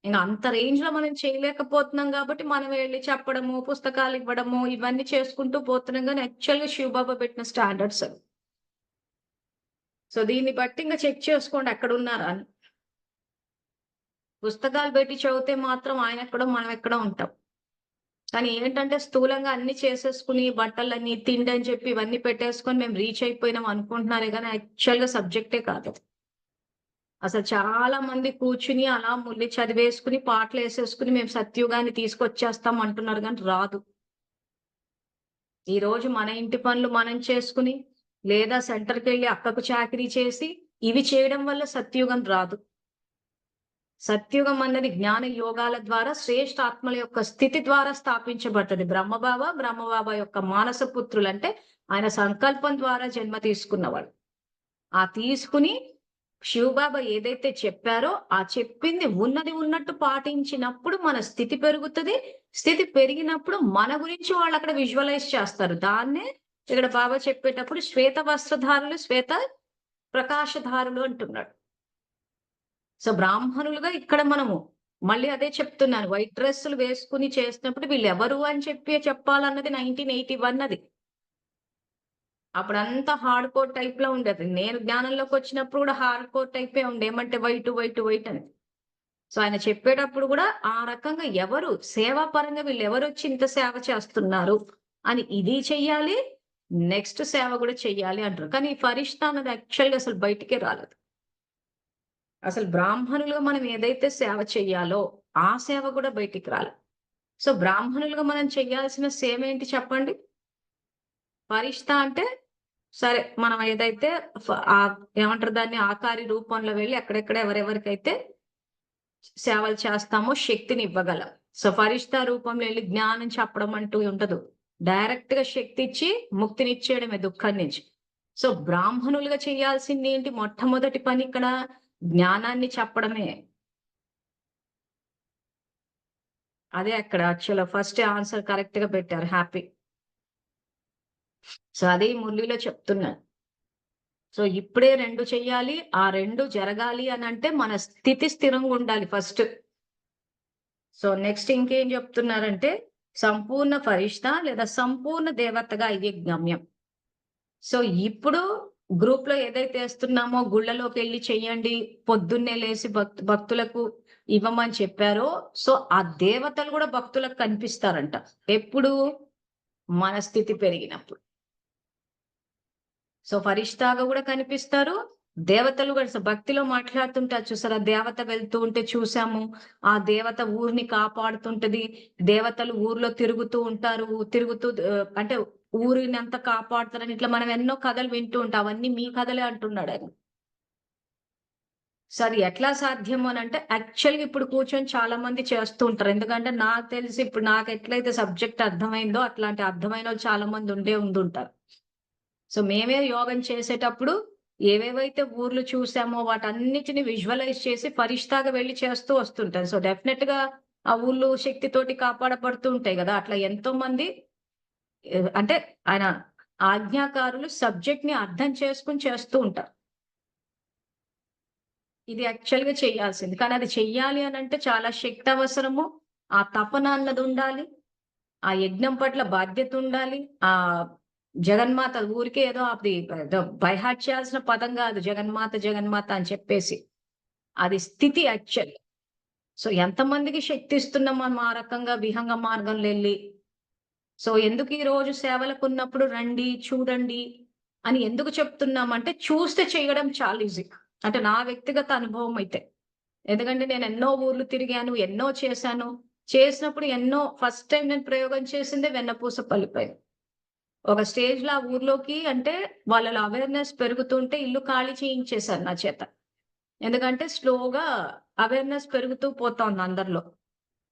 ఇంక అంత రేంజ్‌లో మనం చేయలేకపోతున్నాం గాబట్టి, మనం వెళ్లి చెప్పడము, పుస్తకాలివ్వడము, ఇవన్నీ చేసుకుంటూ పోతున్నాం గానీ, యాక్చువల్‌గా శివబాబా పెట్టిన స్టాండర్డ్స్ అవి. సో, దీన్ని బట్టి ఇంక చెక్ చేసుకోండి ఎక్కడున్నారా అని. పుస్తకాలు పెట్టి చదివితే మాత్రం ఆయనెక్కడో, మనమెక్కడో ఉంటాం. కానీ ఏంటంటే, స్థూలంగా అన్నీ చేసేసుకొని, బట్టలని, తిండని చెప్పి ఇవన్నీ పెట్టేసుకొని మేము రీచ్ అయిపోయినాం అనుకుంటున్నారే గానీ, యాక్చువల్‌గా సబ్జెక్టే కాదది. అసలు చాలా మంది కూర్చుని అలా ముల్లి చదివేసుకుని, పాటలేసేసుకుని మేము సత్యుగాన్ని తీసుకొచ్చేస్తాం అంటున్నారు గానీ రాదు. ఈరోజు మన ఇంటి పనులు మనం చేసుకుని, లేదా సెంటర్‌కెళ్ళి అక్కకు చాకిరీ చేసి, ఇవి చేయడం వల్ల సత్యుగం రాదు. సత్యుగం అన్నది జ్ఞాన యోగాల ద్వారా శ్రేష్ఠ ఆత్మల యొక్క స్థితి ద్వారా స్థాపించబడ్డది. బ్రహ్మబాబా యొక్క మానస పుత్రులంటే ఆయన సంకల్పం ద్వారా జన్మ తీసుకున్నవాళ్ళు. ఆ తీసుకుని శివబాబా ఏదైతే చెప్పారో, ఆ చెప్పింది ఉన్నది ఉన్నట్టు పాటించినప్పుడు మన స్థితి పెరుగుతది. స్థితి పెరిగినప్పుడు మన గురించి వాళ్ళక్కడ విజువలైజ్ చేస్తారు. దాన్నే ఇక్కడ బాబా చెప్పేటప్పుడు శ్వేత వస్త్రధారులు, శ్వేత ప్రకాశధారులు అంటున్నాడు. సో, బ్రాహ్మణులుగా ఇక్కడ మనము మళ్ళీ అదే చెప్తున్నాను. వైట్ డ్రెస్సులు వేసుకొని చేసినప్పుడు వీళ్ళెవరు అని చెప్పాలన్నది 1981 అది. అప్పుడంతా హార్డ్ కోర్ టైప్‌లో ఉండేది. నేను జ్ఞానంలోకొచ్చినప్పుడు కూడా హార్డ్ కోర్ టైపే ఉండే. ఏమంటే వైట్ అని. సో, ఆయన చెప్పేటప్పుడు గూడా ఆ రకంగా ఎవరు సేవా పరంగా వీళ్ళెవరొచ్చి ఇంత సేవ చేస్తున్నారు అని ఇది చెయ్యాలి. నెక్స్ట్ సేవ గూడా చెయ్యాలి అంటారు. కానీ ఈ ఫరిష్తా అన్నది యాక్చువల్‌గా అసలు బయటికే రాలేదు. అసలు బ్రాహ్మణులుగా మనం ఏదైతే సేవ చెయ్యాలో ఆ సేవ గూడా బయటికి రాలే. సో, బ్రాహ్మణులుగా మనం చెయ్యాల్సిన సేవ ఏంటి చెప్పండి? ఫరిష్తా అంటే సరే. మనం ఏదైతే ఏమంటారు దాన్ని ఆకారి రూపంలో వెళ్లి ఎక్కడెక్కడ ఎవరెవరికైతే సేవలు చేస్తామో శక్తినివ్వగలం. సో, ఫరిష్తా రూపంలో ఎళ్లి జ్ఞానం చెప్పడం అంటూ ఉండదు. డైరెక్ట్‌గా శక్తి ఇచ్చి ముక్తినిచ్చేయడమే దుఃఖం నుంచి. సో, బ్రాహ్మణులుగా చేయాల్సిందేంటి మొట్టమొదటి పని ఇక్కడ జ్ఞానాన్ని చెప్పడమే. అదే అక్కడ యాక్చువల్‌గా ఫస్ట్ ఆన్సర్ కరెక్ట్‌గా పెట్టారు. హ్యాపీ. సో, అదే మురళిలో చెప్తున్నాను. సో, ఇప్పుడే 2 చెయ్యాలి. ఆ 2 జరగాలి అనంటే మన స్థితి స్థిరంగుండాలి ఫస్ట్. సో, నెక్స్ట్ ఇంకేం జెప్తున్నారంటే, సంపూర్ణ ఫరిష్తా లేదా సంపూర్ణ దేవతగా అయ్యే గమ్యం. సో, ఇప్పుడు గ్రూప్‌లో ఏదైతే ఏస్తున్నామో గుళ్ళలోకెళ్ళి చెయ్యండి, పొద్దున్నే లేసి భక్తులకు ఇవ్వమని చెప్పారో, సో, ఆ దేవతలు గూడా భక్తులకు కనిపిస్తారంట. ఎప్పుడు? మన స్థితి పెరిగినప్పుడు. సో, ఫరిష్తాగా గూడా కనిపిస్తారు. దేవతలు గూడా భక్తిలో మాట్లాడుతుంటారు చూసారా? దేవత వెళ్తూ ఉంటే చూసాము. ఆ దేవత ఊరిని కాపాడుతుంటది. దేవతలు ఊర్లో తిరుగుతూ ఉంటారు. అంటే ఊరినంతా కాపాడుతారని ఇట్లా మనం ఎన్నో కథలు వింటూ ఉంటాం. అవన్నీ మీ కథలే అంటున్నాడాయన. సో, అది ఎట్లా సాధ్యము అనంటే యాక్చువల్‌గా ఇప్పుడు కూర్చొని చాలా మంది చేస్తూ ఉంటారు. ఎందుకంటే నాకు తెలిసి ఇప్పుడు నాకెట్లయితే సబ్జెక్ట్ అర్థమైందో అట్లాంటి అర్థమైనోళ్ళు చాలా మంది ఉండుంటారు. సో, మేమే యోగం చేసేటప్పుడు ఏవేవైతే ఊర్లు చూసామో వాటన్నిటిని విజువలైజ్ చేసి ఫరిష్తాగా వెళ్లి చేస్తూ వస్తుంటాం. సో, డెఫినెట్‌గా ఆ ఊర్లు శక్తితోటి కాపాడబడుతూ ఉంటాయి గదా! అట్లా ఎంతోమంది అంటే ఆయన ఆజ్ఞాకారులు సబ్జెక్ట్‌ని అర్థం చేసుకొని చేస్తూ ఉంటారు. ఇది యాక్చువల్‌గా చేయాల్సింది. కానీ అది చెయ్యాలి అనంటే చాలా శక్తి అవసరము. ఆ తపన అన్నదుండాలి. ఆ యజ్ఞం పట్ల బాధ్యతుండాలి. జగన్మాత ఊరికే ఏదో బై హార్ట్ చేయాల్సిన పదం గాదు. జగన్మాత అని చెప్పేసి. అది స్థితి యాక్చువల్. సో, ఎంతమందికి శక్తి ఇస్తున్నాం మనం ఆ రకంగా విహంగ మార్గంలో ఎళ్లి. సో, ఎందుకు ఈ రోజు సేవలకున్నప్పుడు రండి, చూడండి అని ఎందుకు చెప్తున్నామంటే చూస్తే చేయడం చాలా ఈజీ. అంటే నా వ్యక్తిగత అనుభవం అయితే. ఎందుకంటే నేను ఎన్నో ఊర్లు తిరిగాను, ఎన్నో చేశాను. చేసినప్పుడు ఫస్ట్ టైమ్ నేను ప్రయోగం చేసిందే వెన్నపూస పల్లిపాయ. ఒక స్టేజ్‌లో ఆ ఊర్లోకి అంటే వాళ్ళలో అవేర్‌నెస్ పెరుగుతుంటే ఇల్లు ఖాళీ చేయించేశారు నా చేత. ఎందుకంటే స్లోగా అవేర్‌నెస్ పెరుగుతూ పోతోంది అందరిలో.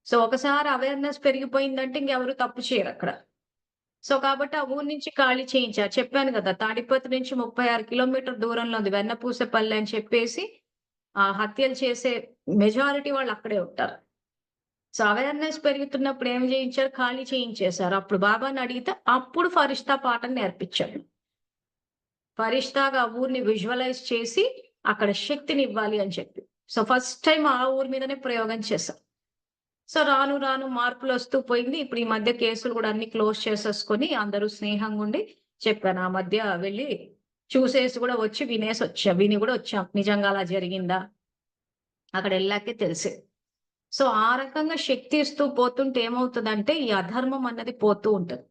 సో, ఒకసారి అవేర్‌నెస్ పెరిగిపోయిందంటే ఇంకెవరు తప్పు చేయరక్కడ. సో, కాబట్టి ఆ ఊరు నుంచి ఖాళీ చేయించారు. చెప్పాను గదా! తాడిపత్రి నుంచి 36 కిలోమీటర్ దూరంలో ఉంది వెన్నపూసపల్లి అని చెప్పేసి హత్యలు చేసే మెజారిటీ వాళ్ళు అక్కడే ఉంటారు. సో, అవేర్‌నెస్ పెరుగుతున్నప్పుడు ఏం చేయించారు? ఖాళీ చేయించేశారు. అప్పుడు బాబాని అడిగితే అప్పుడు ఫరిష్తా పాఠం నేర్పించాడు. ఫరిష్తాగా ఆ ఊరిని విజువలైజ్ చేసి అక్కడ శక్తినివ్వాలి అని చెప్పి. సో, ఫస్ట్ టైమ్ ఆ ఊరి మీదనే ప్రయోగం చేశా. సో, రాను రాను మార్పులొస్తూ పోయింది. ఇప్పుడు ఈ మధ్య కేసులు గూడా అన్నీ క్లోజ్ చేసేసుకొని అందరూ స్నేహంగుండి చెప్పాను. ఆ మధ్య వెళ్లి చూసేసి గూడా వచ్చి వినేసొచ్చా. విని గూడా వచ్చాం. నిజంగా అలా జరిగిందా? అక్కడెళ్ళాకే తెలిసింది. సో, ఆ రకంగా శక్తి ఇస్తూ పోతుంటే ఏమవుతదంటే, ఈ అధర్మం అన్నది పోతూ ఉంటది.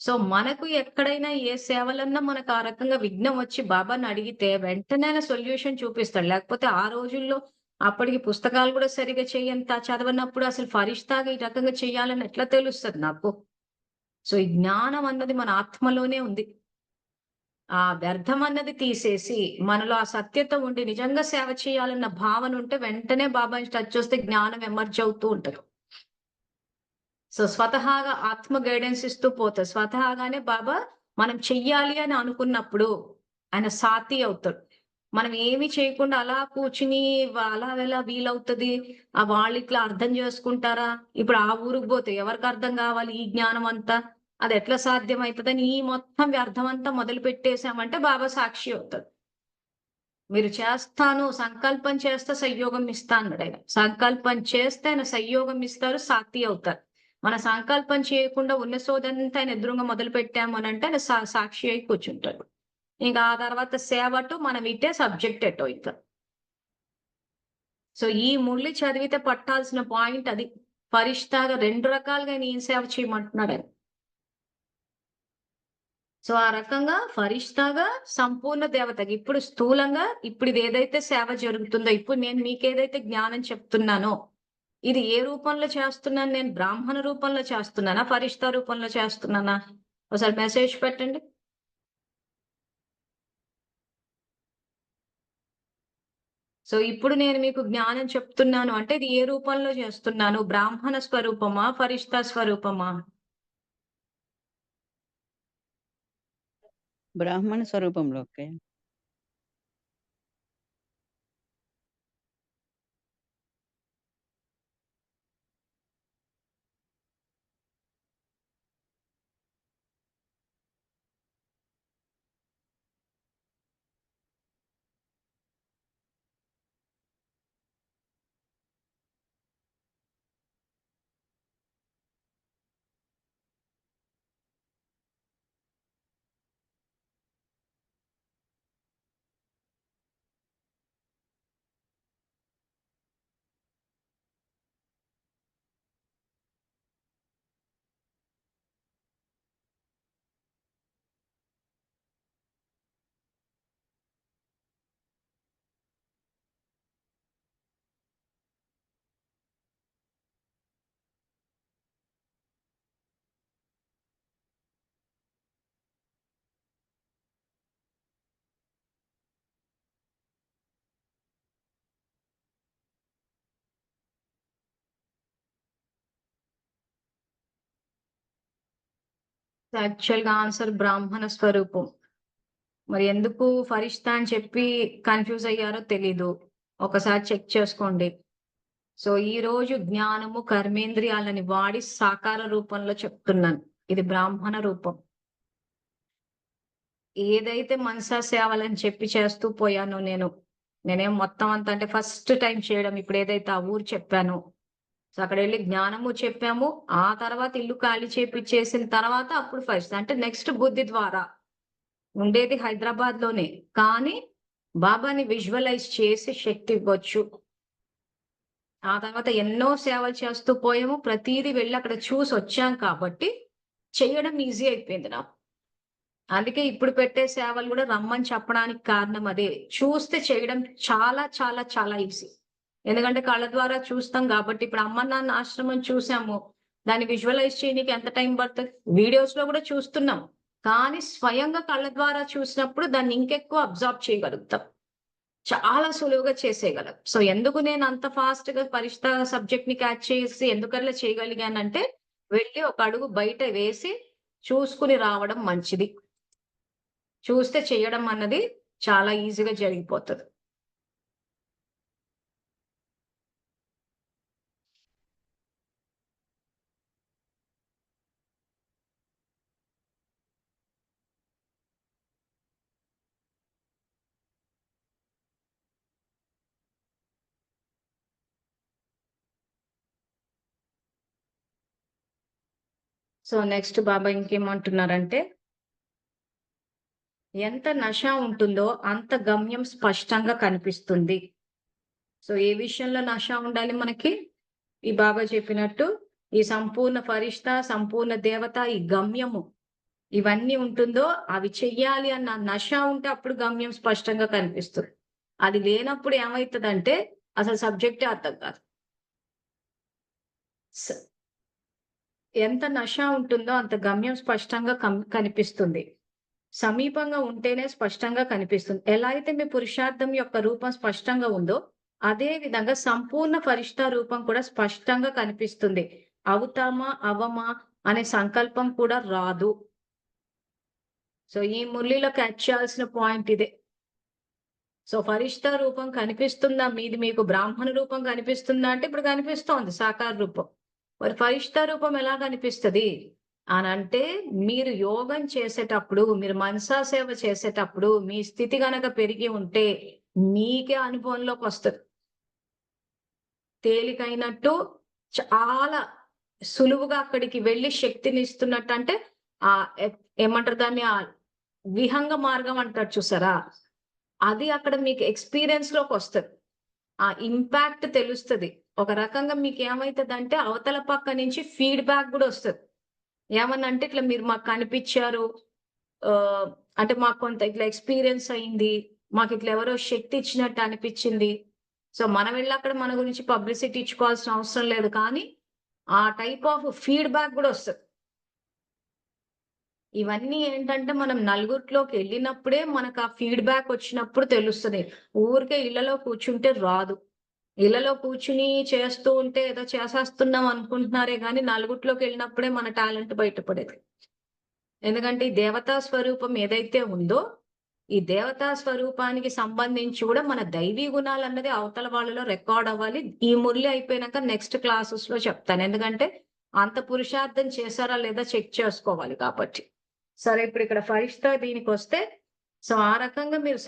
సో, మనకు ఎక్కడైనా ఏ సేవలన్నా మనకు ఆ రకంగా విఘ్నం వచ్చి బాబాని అడిగితే వెంటనే ఆయన సొల్యూషన్ చూపిస్తాడు. లేకపోతే ఆ రోజుల్లో అప్పటికి పుస్తకాలు గూడా సరిగ్గా చదవనప్పుడు అసలు ఫరిష్తాగా ఈ రకంగా చేయాలని ఎట్లా తెలుస్తది నాకు? సో, ఈ జ్ఞానం అన్నది మన ఆత్మలోనే ఉంది. ఆ వ్యర్థం అన్నది తీసేసి, మనలో ఆ సత్యత ఉండి నిజంగా సేవ చేయాలన్న భావన ఉంటే వెంటనే బాబాని టచ్ చేస్తే జ్ఞానం ఎమర్జ్ అవుతూ ఉంటది. సో, స్వతహాగా ఆత్మ గైడెన్స్ ఇస్తూ పోతది. స్వతహాగానే బాబా మనం చెయ్యాలి అని అనుకున్నప్పుడు ఆయన సాతి అవుతాడు. మనం ఏమి చేయకుండా అలా కూర్చుని అలాగెలా వీలవుతది? వాళ్ళిట్లా అర్థం చేసుకుంటారా? ఇప్పుడు ఆ ఊరికి పోతే ఎవరికి అర్థం కావాలి ఈ జ్ఞానం అంతా? అదెట్లా సాధ్యమైతదని ఈ మొత్తం వ్యర్థమంతా మొదలుపెట్టేసామంటే బాబా సాక్షి అవుతాడు. మీరు చేస్తాను, సంకల్పం చేస్తే సంయోగం ఇస్తా అన్నాడాయన. సంకల్పం చేస్తే ఆయన సంయోగం ఇస్తారు, సాతి అవుతారు. మన సంకల్పం చేయకుండా ఉన్న సోదంతా ఆయన ఎదురుంగా మొదలుపెట్టాము అనంటే ఆయన సాక్షి అయి కూర్చుంటాడు. ఇంకా ఆ తర్వాత సేవ అటు, మనం ఇటే సబ్జెక్ట్ ఎటో ఇక. సో, ఈ ముల్లి చదివితే పట్టాల్సిన పాయింట్ అది. ఫరిష్తాగా 2 రకాలుగా ఆయన ఏం సేవ చేయమంటున్నాడాయన. సో, ఆ రకంగా ఫరిష్తాగా సంపూర్ణ దేవతగా ఇప్పుడు స్థూలంగా ఇప్పుడిదేదైతే సేవ జరుగుతుందో, ఇప్పుడు నేను మీకేదైతే జ్ఞానం చెప్తున్నానో, ఇది ఏ రూపంలో చేస్తున్నాను నేను? బ్రాహ్మణ రూపంలో చేస్తున్నానా? ఫరిష్తా రూపంలో చేస్తున్నానా? ఒకసారి మెసేజ్ పెట్టండి. సో, ఇప్పుడు నేను మీకు జ్ఞానం చెప్తున్నాను అంటే, ఇది ఏ రూపంలో చేస్తున్నాను? బ్రాహ్మణ స్వరూపమా? ఫరిష్తా స్వరూపమా? బ్రాహ్మణ స్వరూపంలో ఓకే. యాక్చువల్‌గా ఆన్సర్ బ్రాహ్మణ స్వరూపం. మరి ఎందుకు ఫరిష్తా అని చెప్పి కన్‌ఫ్యూజ్ అయ్యారో తెలీదు. ఒకసారి చెక్ చేసుకోండి. సో, ఈరోజు జ్ఞానము, కర్మేంద్రియాలని వాడి సాకార రూపంలో చెప్తున్నాను. ఇది బ్రాహ్మణ రూపం. ఏదైతే మనసా సేవలని చెప్పి చేస్తూ పోయానో నేనేం మొత్తం అంతా అంటే ఫస్ట్ టైమ్ చేయడం ఇప్పుడేదైతే ఆ ఊరు చెప్పానో, సో, అక్కడెళ్లి జ్ఞానము చెప్పాము. ఆ తర్వాత ఇల్లు ఖాళీ చేపిచ్చేసిన తర్వాత అప్పుడు ఫస్ట్ అంటే నెక్స్ట్ బుద్ధి ద్వారా. ఉండేది హైదరాబాద్‌లోనే. కానీ బాబాని విజువలైజ్ చేసి శక్తి ఇవ్వచ్చు. ఆ తర్వాత ఎన్నో సేవలు చేస్తూ పోయాము. ప్రతీదీ వెళ్లి అక్కడ చూసొచ్చాం కాబట్టి, చెయ్యడం ఈజీ అయిపోయింది నాకు. అందుకే ఇప్పుడు పెట్టే సేవలు గూడా రమ్మని చెప్పడానికి కారణం అదే. చూస్తే చేయడం చాలా చాలా చాలా ఈజీ. ఎందుకంటే కళ్ళ ద్వారా చూస్తాం గాబట్టి, ఇప్పుడు అమ్మ, నాన్న ఆశ్రమం చూసాము. దాన్ని విజువలైజ్ చేయనీకి ఎంత టైం పడతది? వీడియోస్‌లో గూడా చూస్తున్నాం. కానీ స్వయంగా కళ్ళ ద్వారా చూసినప్పుడు దాన్ని ఇంకెక్కువ అబ్జార్బ్ చేయగలుగుతాం. చాలా సులువుగా చేసేయగలం. సో, ఎందుకు నేను అంత ఫాస్ట్‌గా పరిష్ట సబ్జెక్ట్‌ని క్యాచ్ చేసి ఎందుకట్లా చేయగలిగానంటే, వెళ్లి ఒక అడుగు బయట వేసి, చూసుకుని రావడం మంచిది. చూస్తే చేయడం అన్నది చాలా ఈజీగా జరిగిపోతది. సో నెక్స్ట్ బాబా ఇంకేమంటున్నారంటే, ఎంత నష ఉంటుందో అంత గమ్యం స్పష్టంగా కనిపిస్తుంది. సో ఏ విషయంలో నష ఉండాలి మనకి? ఈ బాబా చెప్పినట్టు ఈ సంపూర్ణ ఫరిష్తా, సంపూర్ణ దేవత, ఈ గమ్యము ఇవన్నీ ఉంటుందో అవి చెయ్యాలి అన్న నష ఉంటే అప్పుడు గమ్యం స్పష్టంగా కనిపిస్తుంది. అది లేనప్పుడు ఏమైతదంటే అసలు సబ్జెక్టే అర్థం కాదు. ఎంత నష ఉంటుందో అంత గమ్యం స్పష్టంగా కనిపిస్తుంది. సమీపంగా ఉంటేనే స్పష్టంగా కనిపిస్తుంది. ఎలా అయితే మీ పురుషార్థం యొక్క రూపం స్పష్టంగా ఉందో అదే విధంగా సంపూర్ణ ఫరిష్తా రూపం కూడా స్పష్టంగా కనిపిస్తుంది. అవుతామా అవమా అనే సంకల్పం కూడా రాదు. సో ఈ మురళిలో క్యాచ్ చేయాల్సిన పాయింట్ ఇదే. సో ఫరిష్తా రూపం కనిపిస్తుందా? మీది మీకు బ్రాహ్మణ రూపం కనిపిస్తుందా అంటే ఇప్పుడు కనిపిస్తోంది సాకార రూపం. మరి ఫరిష్తా రూపం ఎలా కనిపిస్తది అనంటే, మీరు యోగం చేసేటప్పుడు, మీరు మనసా సేవ చేసేటప్పుడు మీ స్థితి గనక పెరిగి ఉంటే మీకే అనుభవంలోకి వస్తది. తేలికైనట్టు చాలా సులువుగా అక్కడికి వెళ్లి శక్తిని ఇస్తున్నట్టు. అంటే ఏమంటారు దాన్ని, విహంగ మార్గం అంటారు చూసారా? అది అక్కడ మీకు ఎక్స్‌పీరియన్స్ లోకొస్తది. ఆ ఇంపాక్ట్ తెలుస్తది. ఒక రకంగా మీకేమైతదంటే అవతల పక్క నుంచి ఫీడ్‌బ్యాక్ గూడా ఒస్తది. ఏమనంటే ఇట్లా మీరు మాకు కనిపిచ్చారు. ఆహ్, అంటే మాకు కొంత ఇట్లా ఎక్స్‌పీరియన్స్ అయింది. మాకిట్లా ఎవరో శక్తి ఇచ్చినట్టు అనిపిచ్చింది. సో మనం వెళ్లి అక్కడ మన గురించి పబ్లిసిటీ ఇచ్చుకోవాల్సిన అవసరం లేదు. కానీ ఆ టైప్ ఆఫ్ ఫీడ్‌బ్యాక్ గూడా ఒస్తది. ఇవన్నీ ఏంటంటే మనం నలుగురిలోకెళ్ళినప్పుడే మనకు ఆ ఫీడ్‌బ్యాక్ వచ్చినప్పుడు తెలుస్తది. ఊరికే ఇళ్లలో కూర్చుంటే రాదు. ఇళ్లలో కూర్చుని చేస్తూ ఉంటే ఏదో చేసేస్తున్నాం అనుకుంటున్నారే గానీ నలుగురిలోకెళ్ళినప్పుడే మన టాలెంట్ బయటపడేది. ఎందుకంటే ఈ దేవతా స్వరూపం ఏదైతే ఉందో, ఈ దేవతా స్వరూపానికి సంబంధించి కూడా మన దైవీ గుణాలన్నది అవతల వాళ్ళలో రికార్డ్ అవ్వాలి. ఈ మురళి అయిపోయినాక నెక్స్ట్ క్లాసెస్‌లో చెప్తాను. ఎందుకంటే అంత పురుషార్థం చేశారా లేదా చెక్ చేసుకోవాలి కాబట్టి. సరే ఇప్పుడు ఇక్కడ ఫరిష్తా దీనికొస్తే, సో ఆ రకంగా మీరు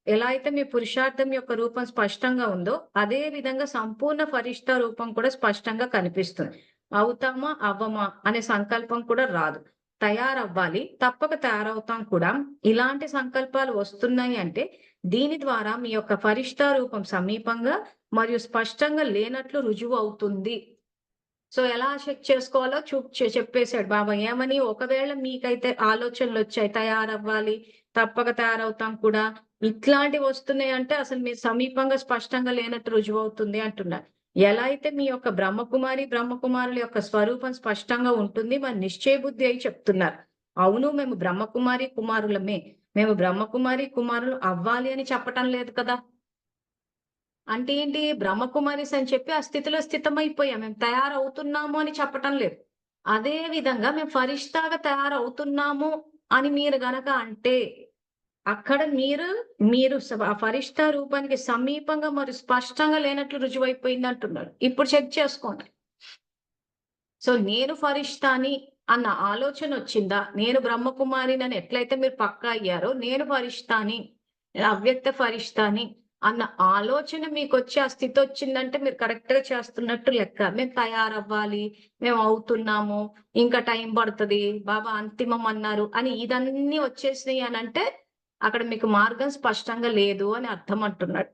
ఎలా అయితే మీ పురుషార్థం యొక్క రూపం స్పష్టంగా ఉందో, అదే విధంగా సంపూర్ణ ఫరిష్తా రూపం కూడా స్పష్టంగా కనిపిస్తుంది. అవుతామా? అవ్వమా? అనే సంకల్పం కూడా రాదు. తయారవ్వాలి. తప్పక తయారవుతాం కూడా. ఇలాంటి సంకల్పాలు వస్తున్నాయి అంటే, దీని ద్వారా మీ యొక్క ఫరిష్తా రూపం సమీపంగా మరియు స్పష్టంగా లేనట్లు రుజువు అవుతుంది. సో ఎలా చెక్ చేసుకోవాలో చెప్పేసాడు బాబా. ఏమని? ఒకవేళ మీకైతే ఆలోచనలొచ్చాయి, తయారవ్వాలి, తప్పక తయారవుతాం కూడా, ఇట్లాంటివి వస్తున్నాయంటే అసలు మీరు సమీపంగా స్పష్టంగా లేనట్టు రుజువవుతుంది అంటున్నారు. ఎలా అయితే మీ యొక్క బ్రహ్మకుమారి, బ్రహ్మకుమారుల యొక్క స్వరూపం స్పష్టంగా ఉంటుంది, మరి నిశ్చయ బుద్ధి అయి చెప్తున్నారు. అవును మేము బ్రహ్మకుమారి కుమారులమే. మేము బ్రహ్మకుమారి కుమారులు అవ్వాలి అని చెప్పటం లేదు కదా! అంటే ఏంటి? బ్రహ్మకుమారిస్ అని చెప్పి ఆ స్థితిలో స్థితమైపోయాం. మేము తయారవుతున్నాము అని చెప్పటం లేదు. అదే విధంగా మేము ఫరిష్తాగా తయారవుతున్నాము అని మీరు గనక అంటే, అక్కడ మీరు, మీరు ఆ ఫరిష్తా రూపానికి సమీపంగా మరియు స్పష్టంగా లేనట్లు రుజువైపోయిందంటున్నాడు. ఇప్పుడు చెక్ చేసుకోండి. సో నేను ఫరిష్తాని అన్న ఆలోచనొచ్చిందా? నేను బ్రహ్మకుమారినని ఎట్లయితే మీరు పక్కా అయ్యారో, నేను ఫరిష్తాని, నేను అవ్యక్త ఫరిష్తాని అన్న ఆలోచన మీకొచ్చి ఆ స్థితొచ్చిందంటే మీరు కరెక్ట్‌గా చేస్తున్నట్టు లెక్క. మేము తయారవ్వాలి, మేము అవుతున్నాము, ఇంకా టైం పడతది, బాబా అంతిమం అన్నారు అని ఇదన్నీ వచ్చేసినాయి అనంటే, అక్కడ మీకు మార్గం స్పష్టంగా లేదు అని అర్థం అంటున్నాడు.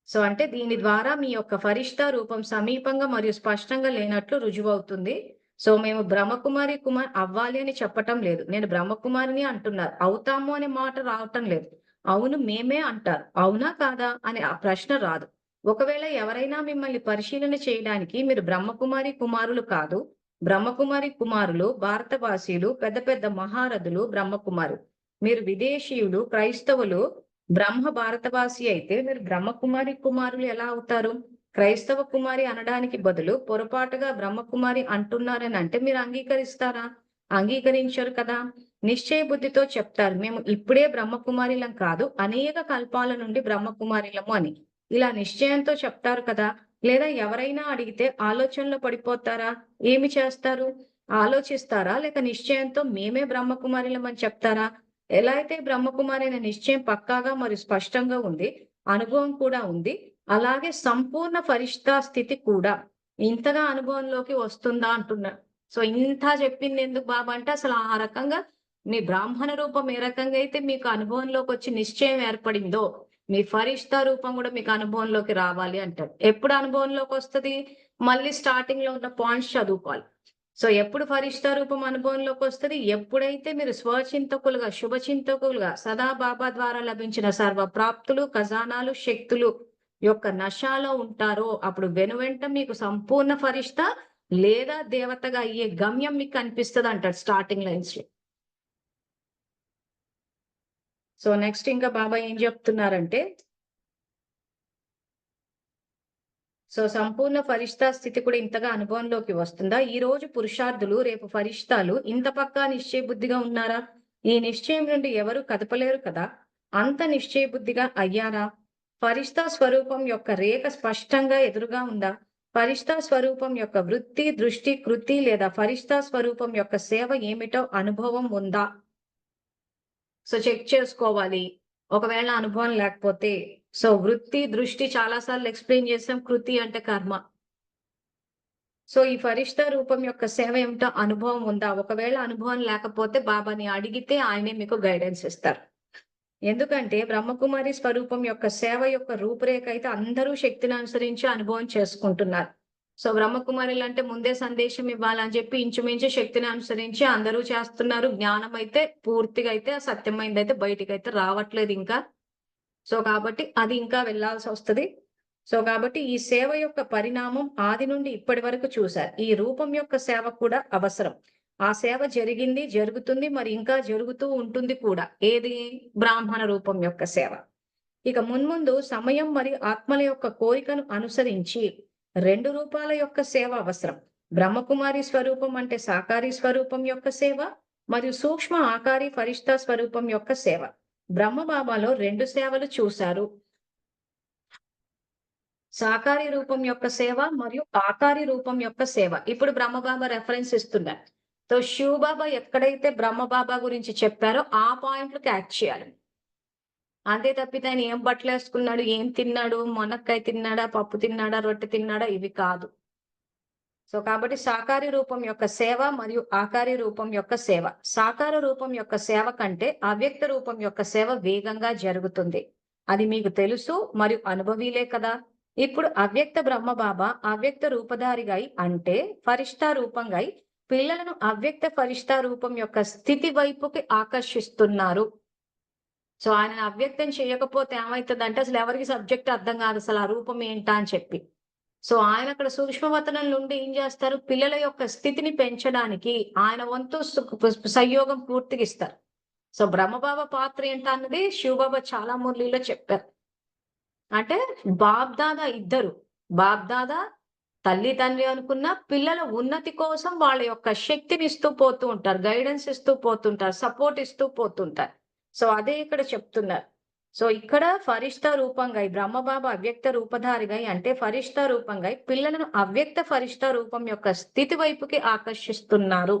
సో అంటే దీని ద్వారా మీ యొక్క ఫరిష్తా రూపం సమీపంగా మరియు స్పష్టంగా లేనట్లు రుజువవుతుంది. సో మేము బ్రహ్మకుమారి అవ్వాలి అని చెప్పటం లేదు. నేను బ్రహ్మకుమారిని అంటున్నారు. అవుతాము అనే మాట రావటం లేదు. అవును మేమే అంటారు. అవునా కాదా అనే ఆ ప్రశ్న రాదు. ఒకవేళ ఎవరైనా మిమ్మల్ని పరిశీలన చేయడానికి మీరు బ్రహ్మకుమారి కుమారులు కాదు. బ్రహ్మకుమారి కుమారులు భారతవాసీయులు, పెద్ద పెద్ద మహారథులు బ్రహ్మకుమారులు. మీరు విదేశీయులు, క్రైస్తవులు, బ్రహ్మ భారతవాసి అయితే మీరు బ్రహ్మకుమారి కుమారులు ఎలా అవుతారు? క్రైస్తవ కుమారి అనడానికి బదులు పొరపాటుగా బ్రహ్మకుమారి అంటున్నారని అంటే మీరు అంగీకరిస్తారా? అంగీకరించరు కదా! నిశ్చయ బుద్ధితో చెప్తారు. మేము ఇప్పుడే బ్రహ్మకుమారిలం కాదు, అనేక కల్పాల నుండి బ్రహ్మకుమారిలము అని. ఇలా నిశ్చయంతో చెప్తారు కదా! లేదా ఎవరైనా అడిగితే ఆలోచనలో పడిపోతారా? ఏమి చేస్తారు? ఆలోచిస్తారా? లేక నిశ్చయంతో మేమే బ్రహ్మకుమారిలం అని చెప్తారా? ఎలా అయితే బ్రహ్మకుమారి అనే నిశ్చయం పక్కాగా మరియు స్పష్టంగా ఉంది, అనుభవం కూడా ఉంది. అలాగే సంపూర్ణ ఫరిష్తా స్థితి కూడా ఇంతగా అనుభవంలోకి వస్తుందా అంటున్నారు. సో ఇంత చెప్పింది ఎందుకు బాబా అంటే అసలు ఆ రకంగా మీ బ్రాహ్మణ రూపం ఏ రకంగా అయితే మీకు అనుభవంలోకి వచ్చి నిశ్చయం ఏర్పడిందో, మీ ఫరిష్తా రూపం కూడా మీకు అనుభవంలోకి రావాలి అంటారు. ఎప్పుడు అనుభవంలోకి వస్తది? మళ్ళీ స్టార్టింగ్ లో ఉన్న పాయింట్స్ చదువుకోవాలి. సో ఎప్పుడు ఫరిష్తా రూపం అనుభవంలోకి వస్తది? ఎప్పుడైతే మీరు స్వచింతకులుగా, శుభచింతకులుగా సదా బాబా ద్వారా లభించిన సర్వ ప్రాప్తులు, ఖజానాలు, శక్తులు యొక్క నశాలో ఉంటారో అప్పుడు వెనువెంట మీకు సంపూర్ణ ఫరిష్తా లేదా దేవతగా అయ్యే గమ్యం మీకు కనిపిస్తది అంటాడు స్టార్టింగ్ లైన్స్ లో. సో నెక్స్ట్ ఇంకా బాబా ఏం చెప్తున్నారంటే, సో సంపూర్ణ ఫరిష్తా స్థితి కూడా ఇంతగా అనుభవంలోకి వస్తుందా? ఈ రోజు పురుషార్థులు, రేపు ఫరిష్తాలు ఇంత పక్కా నిశ్చయ బుద్ధిగా ఉన్నారా? ఈ నిశ్చయం నుండి ఎవరు కదపలేరు కదా! అంత నిశ్చయ బుద్ధిగా అయ్యారా? ఫరిష్తా స్వరూపం యొక్క రేఖ స్పష్టంగా ఎదురుగా ఉందా? ఫరిష్తా స్వరూపం యొక్క వృత్తి, దృష్టి, కృతి లేదా ఫరిష్తా స్వరూపం యొక్క సేవ ఏమిటో అనుభవం ఉందా? సో చెక్ చేసుకోవాలి. ఒకవేళ అనుభవం లేకపోతే, సో వృత్తి, దృష్టి చాలా సార్లు ఎక్స్‌ప్లెయిన్ చేసాం. కృతి అంటే కర్మ. సో ఈ ఫరిష్తా రూపం యొక్క సేవ ఏమిటో అనుభవం ఉందా? ఒకవేళ అనుభవం లేకపోతే బాబాని అడిగితే ఆయనే మీకు గైడెన్స్ ఇస్తారు. ఎందుకంటే బ్రహ్మకుమారి స్వరూపం యొక్క సేవ యొక్క రూపురేఖ అయితే అందరూ శక్తిని అనుసరించి అనుభవం చేసుకుంటున్నారు. సో బ్రహ్మకుమారిలంటే ముందే సందేశం ఇవ్వాలని చెప్పి ఇంచుమించు శక్తిని అనుసరించి అందరూ చేస్తున్నారు. జ్ఞానం అయితే పూర్తిగా అయితే సత్యమైనదైతే బయటికైతే రావట్లేదు ఇంకా. సో కాబట్టి అది ఇంకా వెళ్ళాల్సొస్తది. సో కాబట్టి ఈ సేవ యొక్క పరిణామం ఆది నుండి ఇప్పటి వరకు చూశారు. ఈ రూపం యొక్క సేవ కూడా అవసరం. ఆ సేవ జరిగింది, జరుగుతుంది, మరి ఇంకా జరుగుతూ ఉంటుంది కూడా. ఏది? బ్రాహ్మణ రూపం యొక్క సేవ. ఇక మున్ముందు సమయం మరియు ఆత్మల యొక్క కోరికను అనుసరించి 2 రూపాల యొక్క సేవ అవసరం. బ్రహ్మకుమారి స్వరూపం అంటే సాకారి స్వరూపం యొక్క సేవ మరియు సూక్ష్మ ఆకారి ఫరిష్తా స్వరూపం యొక్క సేవ. బ్రహ్మబాబాలో 2 సేవలు చూశారు. సాకారి రూపం యొక్క సేవ మరియు ఆకారి రూపం యొక్క సేవ. ఇప్పుడు బ్రహ్మబాబా రెఫరెన్స్ ఇస్తున్నారు. సో శివబాబా ఎక్కడైతే బ్రహ్మబాబా గురించి చెప్పారో ఆ పాయింట్లు క్యాచ్ చేయాలి. అంతే తప్పితే ఆయన ఏం బట్టలేసుకున్నాడు, ఏం తిన్నాడు, మునక్కాయ తిన్నాడా, పప్పు తిన్నాడా, రొట్టె తిన్నాడా ఇవి కాదు. సో కాబట్టి సాకారి రూపం యొక్క సేవ మరియు ఆకారి రూపం యొక్క సేవ. సాకార రూపం యొక్క సేవ కంటే అవ్యక్త రూపం యొక్క సేవ వేగంగా జరుగుతుంది. అది మీకు తెలుసు మరియు అనుభవీలే కదా. ఇప్పుడు అవ్యక్త బ్రహ్మబాబా అవ్యక్త రూపధారిగా అంటే ఫరిష్తా రూపంగా పిల్లలను అవ్యక్త ఫరిష్తా రూపం యొక్క స్థితి వైపుకి ఆకర్షిస్తున్నారు. సో ఆయన అవ్యక్తం చేయకపోతే ఏమైతుందంటే అసలు ఎవరికి సబ్జెక్ట్ అర్థం కాదు అసలు ఆ రూపం ఏంటా అని చెప్పి. సో ఆయన అక్కడ సూక్ష్మవతనం నుండి ఏం చేస్తారు? పిల్లల యొక్క స్థితిని పెంచడానికి ఆయన వంతు సంయోగం పూర్తిగా ఇస్తారు. సో బ్రహ్మబాబా పాత్ర ఏంటన్నది శివబాబా చాలా మురళిలో చెప్పారు. అంటే బాబ్దాదా ఇద్దరు. బాబ్దాదా తల్లి తండ్రి అనుకున్న పిల్లల ఉన్నతి కోసం వాళ్ళ యొక్క శక్తిని ఇస్తూ పోతూ ఉంటారు. గైడెన్స్ ఇస్తూ పోతుంటారు. సపోర్ట్ ఇస్తూ పోతుంటారు. సో అదే ఇక్కడ చెప్తున్నారు. సో ఇక్కడ ఫరిష్తా రూపంగా ఈ బ్రహ్మబాబా అవ్యక్త రూపధారిగా అంటే ఫరిష్తా రూపంగా పిల్లలను అవ్యక్త ఫరిష్తా రూపం యొక్క స్థితి వైపుకి ఆకర్షిస్తున్నారు.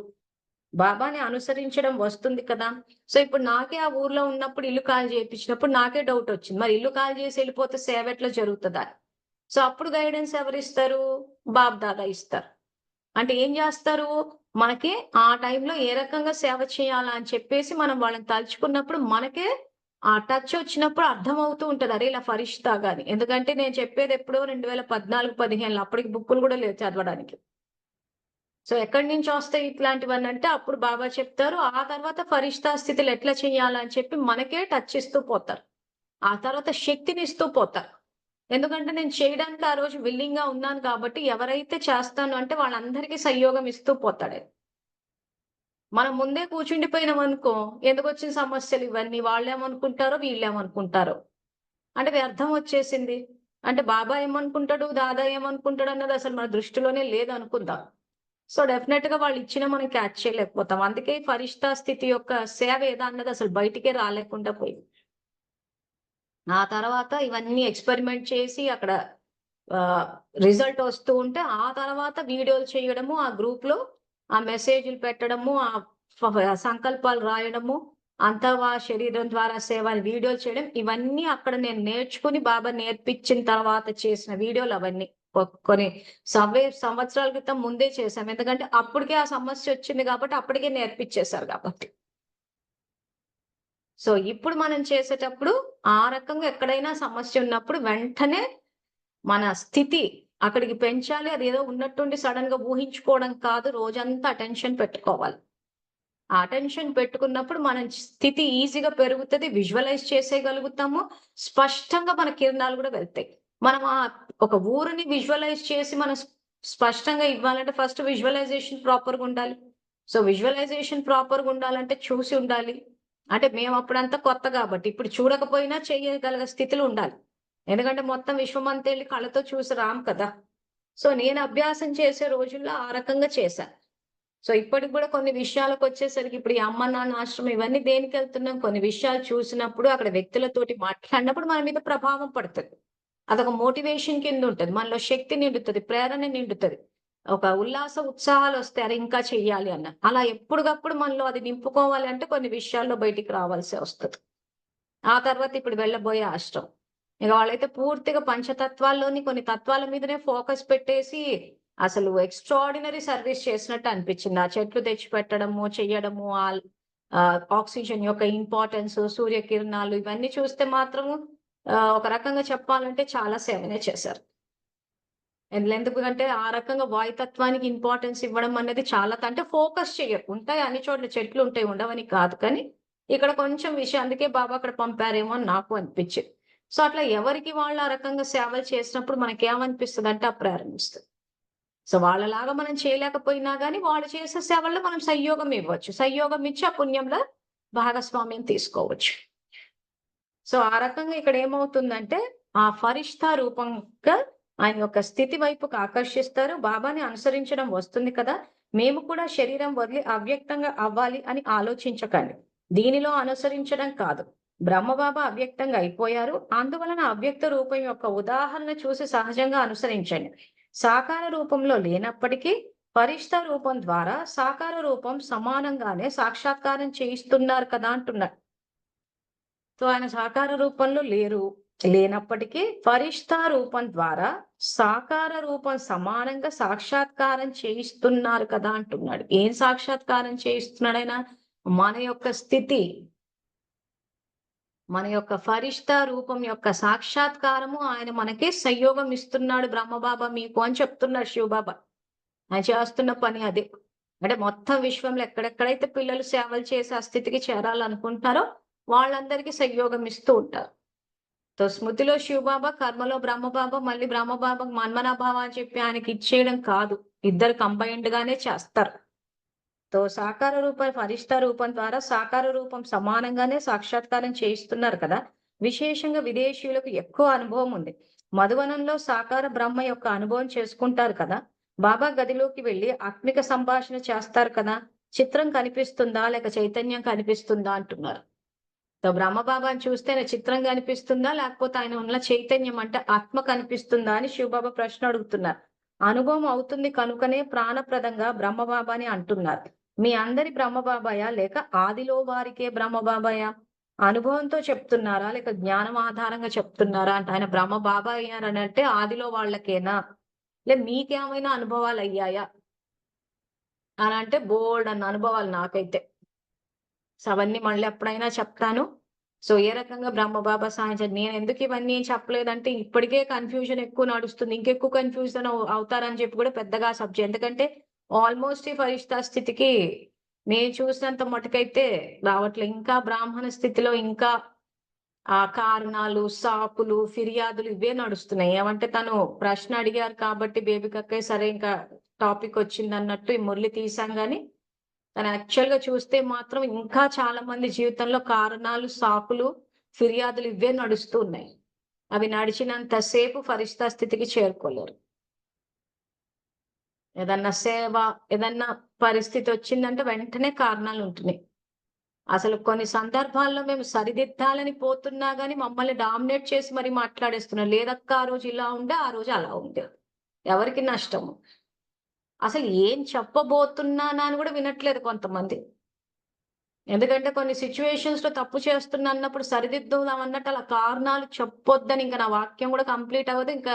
బాబాని అనుసరించడం వస్తుంది కదా. సో ఇప్పుడు నాకే ఆ ఊర్లో ఉన్నప్పుడు ఇల్లు ఖాళీ చేయించినప్పుడు నాకే డౌట్ వచ్చింది. మరి ఇల్లు ఖాళీ చేసి వెళ్ళిపోతే సేవ ఎట్లా జరుగుతుందా? సో అప్పుడు గైడెన్స్ ఎవరిస్తారు? బాబ్దాదా ఇస్తారు. అంటే ఏం చేస్తారు? మనకి ఆ టైంలో ఏ రకంగా సేవ చేయాలా అని చెప్పేసి మనం వాళ్ళని తలుచుకున్నప్పుడు మనకే ఆ టచ్ వచ్చినప్పుడు అర్థమవుతూ ఉంటది. అరే! ఇలా ఫరిష్తా గాని. ఎందుకంటే నేను చెప్పేది ఎప్పుడో 2014, 15లో అప్పటికి బుక్కులు కూడా లేవు చదవడానికి. సో ఎక్కడి నుంచి వస్తాయి ఇట్లాంటివన్నీ అంటే అప్పుడు బాబా చెప్తారు. ఆ తర్వాత ఫరిష్తా స్థితులు ఎట్లా చేయాలని చెప్పి మనకే టచ్ ఇస్తూ పోతారు. ఆ తర్వాత శక్తినిస్తూ పోతారు. ఎందుకంటే నేను చేయడానికి ఆ రోజు విల్లింగ్‌గా ఉన్నాను కాబట్టి ఎవరైతే చేస్తాను అంటే వాళ్ళందరికీ సంయోగం ఇస్తూ పోతాడు. మనం ముందే కూర్చుండిపోయినామనుకో ఎందుకొచ్చిన సమస్యలు ఇవన్నీ వాళ్ళేమనుకుంటారో, వీళ్ళేమనుకుంటారో. అంటే వ్యర్థం వచ్చేసింది. అంటే బాబా ఏమనుకుంటాడు, దాదా ఏమనుకుంటాడు అన్నది అసలు మన దృష్టిలోనే లేదనుకుందాం. సో డెఫినెట్‌గా వాళ్ళు ఇచ్చినా మనం క్యాచ్ చేయలేకపోతాం. అందుకే ఫరిష్తా స్థితి యొక్క సేవ ఏదా అన్నది అసలు బయటికే రాలేకుండా పోయింది. ఆ తర్వాత ఇవన్నీ ఎక్స్‌పెరిమెంట్ చేసి అక్కడ ఆహ్, రిజల్ట్ వస్తూ ఉంటే, ఆ తర్వాత వీడియోలు చేయడము, ఆ గ్రూప్‌లో ఆ మెసేజ్‌లు పెట్టడము, సంకల్పాలు రాయడము, అంతవా శరీరం ద్వారా సేవ అని వీడియోలు చేయడం, ఇవన్నీ అక్కడ నేను నేర్చుకుని బాబా నేర్పించిన తర్వాత చేసిన వీడియోలు అవన్నీ. కొన్ని సంవత్సరాల క్రితం ముందే చేశాం. ఎందుకంటే అప్పటికే ఆ సమస్య వచ్చింది కాబట్టి అప్పటికే నేర్పించేసారు కాబట్టి. సో ఇప్పుడు మనం చేసేటప్పుడు ఆ రకంగా ఎక్కడైనా సమస్య ఉన్నప్పుడు వెంటనే మన స్థితి అక్కడికి పెంచాలి. అదేదో ఉన్నట్టుండి సడెన్‌గా ఊహించుకోవడం కాదు. రోజంతా అటెన్షన్ పెట్టుకోవాలి. ఆ అటెన్షన్ పెట్టుకున్నప్పుడు మన స్థితి ఈజీగా పెరుగుతది. విజువలైజ్ చేసేయగలుగుతాము. స్పష్టంగా మన కిరణాలు గూడా వెళ్తాయి. మనం ఒక ఊరిని విజువలైజ్ చేసి మనం స్పష్టంగా ఇవ్వాలంటే ఫస్ట్ విజువలైజేషన్ ప్రాపర్‌గా ఉండాలి. సో, విజువలైజేషన్ ప్రాపర్‌గా ఉండాలంటే చూసి ఉండాలి. అంటే మేమప్పుడంతా కొత్త గాబట్టి, ఇప్పుడు చూడకపోయినా చేయగలిగే స్థితిలో ఉండాలి. ఎందుకంటే మొత్తం విశ్వమంతా ఎళ్లి కళ్ళతో చూసి రాము కదా! సో, నేను అభ్యాసం చేసే రోజుల్లో ఆ రకంగా చేశా. సో, ఇప్పటికి గూడా కొన్ని విషయాలకొచ్చేసరికి ఇప్పుడు ఈ అమ్మ, నాన్న ఆశ్రమం ఇవన్నీ దేనికెళ్తున్నాం? కొన్ని విషయాలు చూసినప్పుడు, అక్కడ వ్యక్తులతోటి మాట్లాడినప్పుడు మన మీద ప్రభావం పడతది. అదొక మోటివేషన్ కిందుంటది. మనలో శక్తి నిండుతది, ప్రేరణ నిండుతది. ఒక ఉల్లాస ఉత్సాహాలొస్తాయి. అరె! ఇంకా చెయ్యాలి అన్న. అలా ఎప్పటికప్పుడు మనలో అది నింపుకోవాలి అంటే కొన్ని విషయాల్లో బయటికి రావాల్సే వస్తది. ఆ తర్వాత ఇప్పుడు వెళ్ళబోయే ఆశ్రమం. ఇక వాళ్ళైతే పూర్తిగా పంచతత్వాల్లోని కొన్ని తత్వాల మీదనే ఫోకస్ పెట్టేసి, అసలు ఎక్స్‌ట్రార్డినరీ సర్విస్ చేసినట్టు అనిపిచ్చింది. ఆ చెట్లు తెచ్చిపెట్టడము, చెయ్యడము, ఆక్సిజన్ యొక్క ఇంపార్టెన్స్, సూర్యకిరణాలు ఇవన్నీ చూస్తే మాత్రము ఒక రకంగా చెప్పాలంటే చాలా సేవనే చేశారు. ఎందుకంటే ఆ రకంగా వాయుతత్వానికి ఇంపార్టెన్స్ ఇవ్వడం అనేది చాలా అంటే ఫోకస్ చెయ్యరు. ఉంటాయి అన్ని చోట్ల చెట్లుంటాయి ఉండవని కాదు. కానీ ఇక్కడ కొంచెం విషయం అందుకే బాబా అక్కడ పంపారేమో అని నాకు అనిపిచ్చింది. సో, అట్లా ఎవరికి వాళ్ళు ఆ రకంగా సేవలు చేసినప్పుడు మనకేమనిపిస్తదంటే ఆ ప్రేరణిస్తది. సో, వాళ్ళలాగా మనం చేయలేకపోయినా గానీ వాళ్ళు చేసే సేవల్లో మనం సంయోగం ఇవ్వచ్చు. సంయోగం ఇచ్చి ఆ పుణ్యంలో భాగస్వామ్యం తీసుకోవచ్చు. సో, ఆ రకంగా ఇక్కడేమవుతుందంటే, ఆ ఫరిష్తా రూపంగా ఆయన యొక్క స్థితి వైపుకి ఆకర్షిస్తారు. బాబాని అనుసరించడం వస్తుంది కదా! మేము కూడా శరీరం వదిలి అవ్యక్తంగా అవ్వాలి అని ఆలోచించకండి. దీనిలో అనుసరించడం కాదు. బ్రహ్మబాబా అవ్యక్తంగా అయిపోయారు. అందువలన అవ్యక్త రూపం యొక్క ఉదాహరణ చూసి సహజంగా అనుసరించండి. సాకార రూపంలో లేనప్పటికీ, ఫరిష్తా రూపం ద్వారా సాకార రూపం సమానంగానే సాక్షాత్కారం చేయిస్తున్నారు కదా! అంటున్నారు. సో, ఆయన సాకార రూపంలో లేరు. లేనప్పటికీ ఫరిష్తా రూపం ద్వారా సాకార రూపం సమానంగా సాక్షాత్కారం చేయిస్తున్నారు కదా! అంటున్నాడు. ఏం సాక్షాత్కారం చేయిస్తున్నాడాయన? మన యొక్క స్థితి, మన యొక్క ఫరిష్తా రూపం యొక్క సాక్షాత్కారము ఆయన మనకి సంయోగం ఇస్తున్నాడు బ్రహ్మబాబా మీకు అని చెప్తున్నాడు శివబాబా. ఆయన చేస్తున్న పని అదే. అంటే మొత్తం విశ్వంలో ఎక్కడెక్కడైతే పిల్లలు సేవలు చేసి ఆ స్థితికి చేరాలనుకుంటున్నారో వాళ్ళందరికీ సంయోగం ఇస్తూ ఉంటారు. సో, స్మృతిలో శివబాబా, కర్మలో బ్రహ్మబాబా, మళ్ళీ బ్రహ్మబాబాకు మన్మనాభావ అని చెప్పి ఆయనకి ఇచ్చేయడం కాదు. ఇద్దరు కంబైన్డ్ గానే చేస్తారు. సాకార రూపం, ఫరిష్తా రూపం ద్వారా సాకార రూపం సమానంగానే సాక్షాత్కారం చేయిస్తున్నారు కదా! విశేషంగా విదేశీయులకు ఎక్కువ అనుభవం ఉంది. మధువనంలో సాకార బ్రహ్మ యొక్క అనుభవం చేసుకుంటారు కదా! బాబా గదిలోకి వెళ్లి ఆత్మిక సంభాషణ చేస్తారు కదా! చిత్రం కనిపిస్తుందా? లేక చైతన్యం కనిపిస్తుందా? అంటున్నారు. బ్రహ్మబాబాని చూస్తే ఆయన చిత్రం కనిపిస్తుందా? లేకపోతే ఆయన ఉన్న చైతన్యం అంటే ఆత్మ కనిపిస్తుందా? అని శివబాబా ప్రశ్న అడుగుతున్నారు. అనుభవం అవుతుంది కనుకనే ప్రాణప్రదంగా బ్రహ్మబాబాని అంటున్నారు. మీ అందరి బ్రహ్మబాబాయా? లేక ఆదిలో వారికే బ్రహ్మబాబాయా? అనుభవంతో చెప్తున్నారా? లేక జ్ఞానం ఆధారంగా చెప్తున్నారా? అంటే ఆయన బ్రహ్మబాబా అయ్యారనంటే ఆదిలో వాళ్ళకేనా? మీకేమైనా అనుభవాలయ్యాయా? అనంటే బోలెడన్ని అనుభవాలు నాకైతే. సో, అవన్నీ మళ్ళీ ఎప్పుడైనా చెప్తాను. సో, ఏ రకంగా బ్రహ్మబాబా సాయం నేనెందుకు ఇవన్నీ చెప్పలేదంటే, ఇప్పటికే కన్‌ఫ్యూజన్ ఎక్కువ నడుస్తుంది. ఇంకెక్కువ కన్‌ఫ్యూజన్ అవుతారని చెప్పి కూడా పెద్దగా ఎందుకంటే, ఆల్‌మోస్ట్ ఈ ఫరిష్తా స్థితికి నేను చూసినంత మటుకైతే రావట్లే. ఇంకా బ్రాహ్మణ స్థితిలో ఇంకా కారణాలు, సాకులు, ఫిర్యాదులు ఇవే నడుస్తున్నాయి. ఏమంటే తను ప్రశ్న అడిగారు కాబట్టి బేబికక్కయ్య సరే ఇంకా టాపికొచ్చిందన్నట్టు ఈ మురళి తీశాం గానీ కానీ యాక్చువల్‌గా చూస్తే మాత్రం ఇంకా చాలా మంది జీవితంలో కారణాలు, సాకులు, ఫిర్యాదులు ఇవే నడుస్తూ ఉన్నాయి. అవి నడిచినంత సేపు ఫరిష్తా స్థితికి చేరుకోలేరు. ఏదన్నా సేవ, ఏదన్నా పరిస్థితి వచ్చిందంటే వెంటనే కారణాలు ఉంటున్నాయి. అసలు కొన్ని సందర్భాల్లో మేము సరిదిద్దాలని పోతున్నా గాని మమ్మల్ని డామినేట్ చేసి మరి మాట్లాడేస్తున్నారు. లేదక్క ఆ రోజు ఇలా ఉండే, ఆ రోజు అలా ఉండే. ఎవరికి నష్టము? అసలు ఏం చెప్పబోతున్నానా అని కూడా వినట్లేదు కొంతమంది. ఎందుకంటే కొన్ని సిట్యుయేషన్స్‌లో తప్పు చేస్తున్నా అన్నప్పుడు సరిదిద్దుదాం అన్నట్టు అలా కారణాలు చెప్పొద్దని ఇంక నా వాక్యం కూడా కంప్లీట్ అవ్వదు. ఇంకా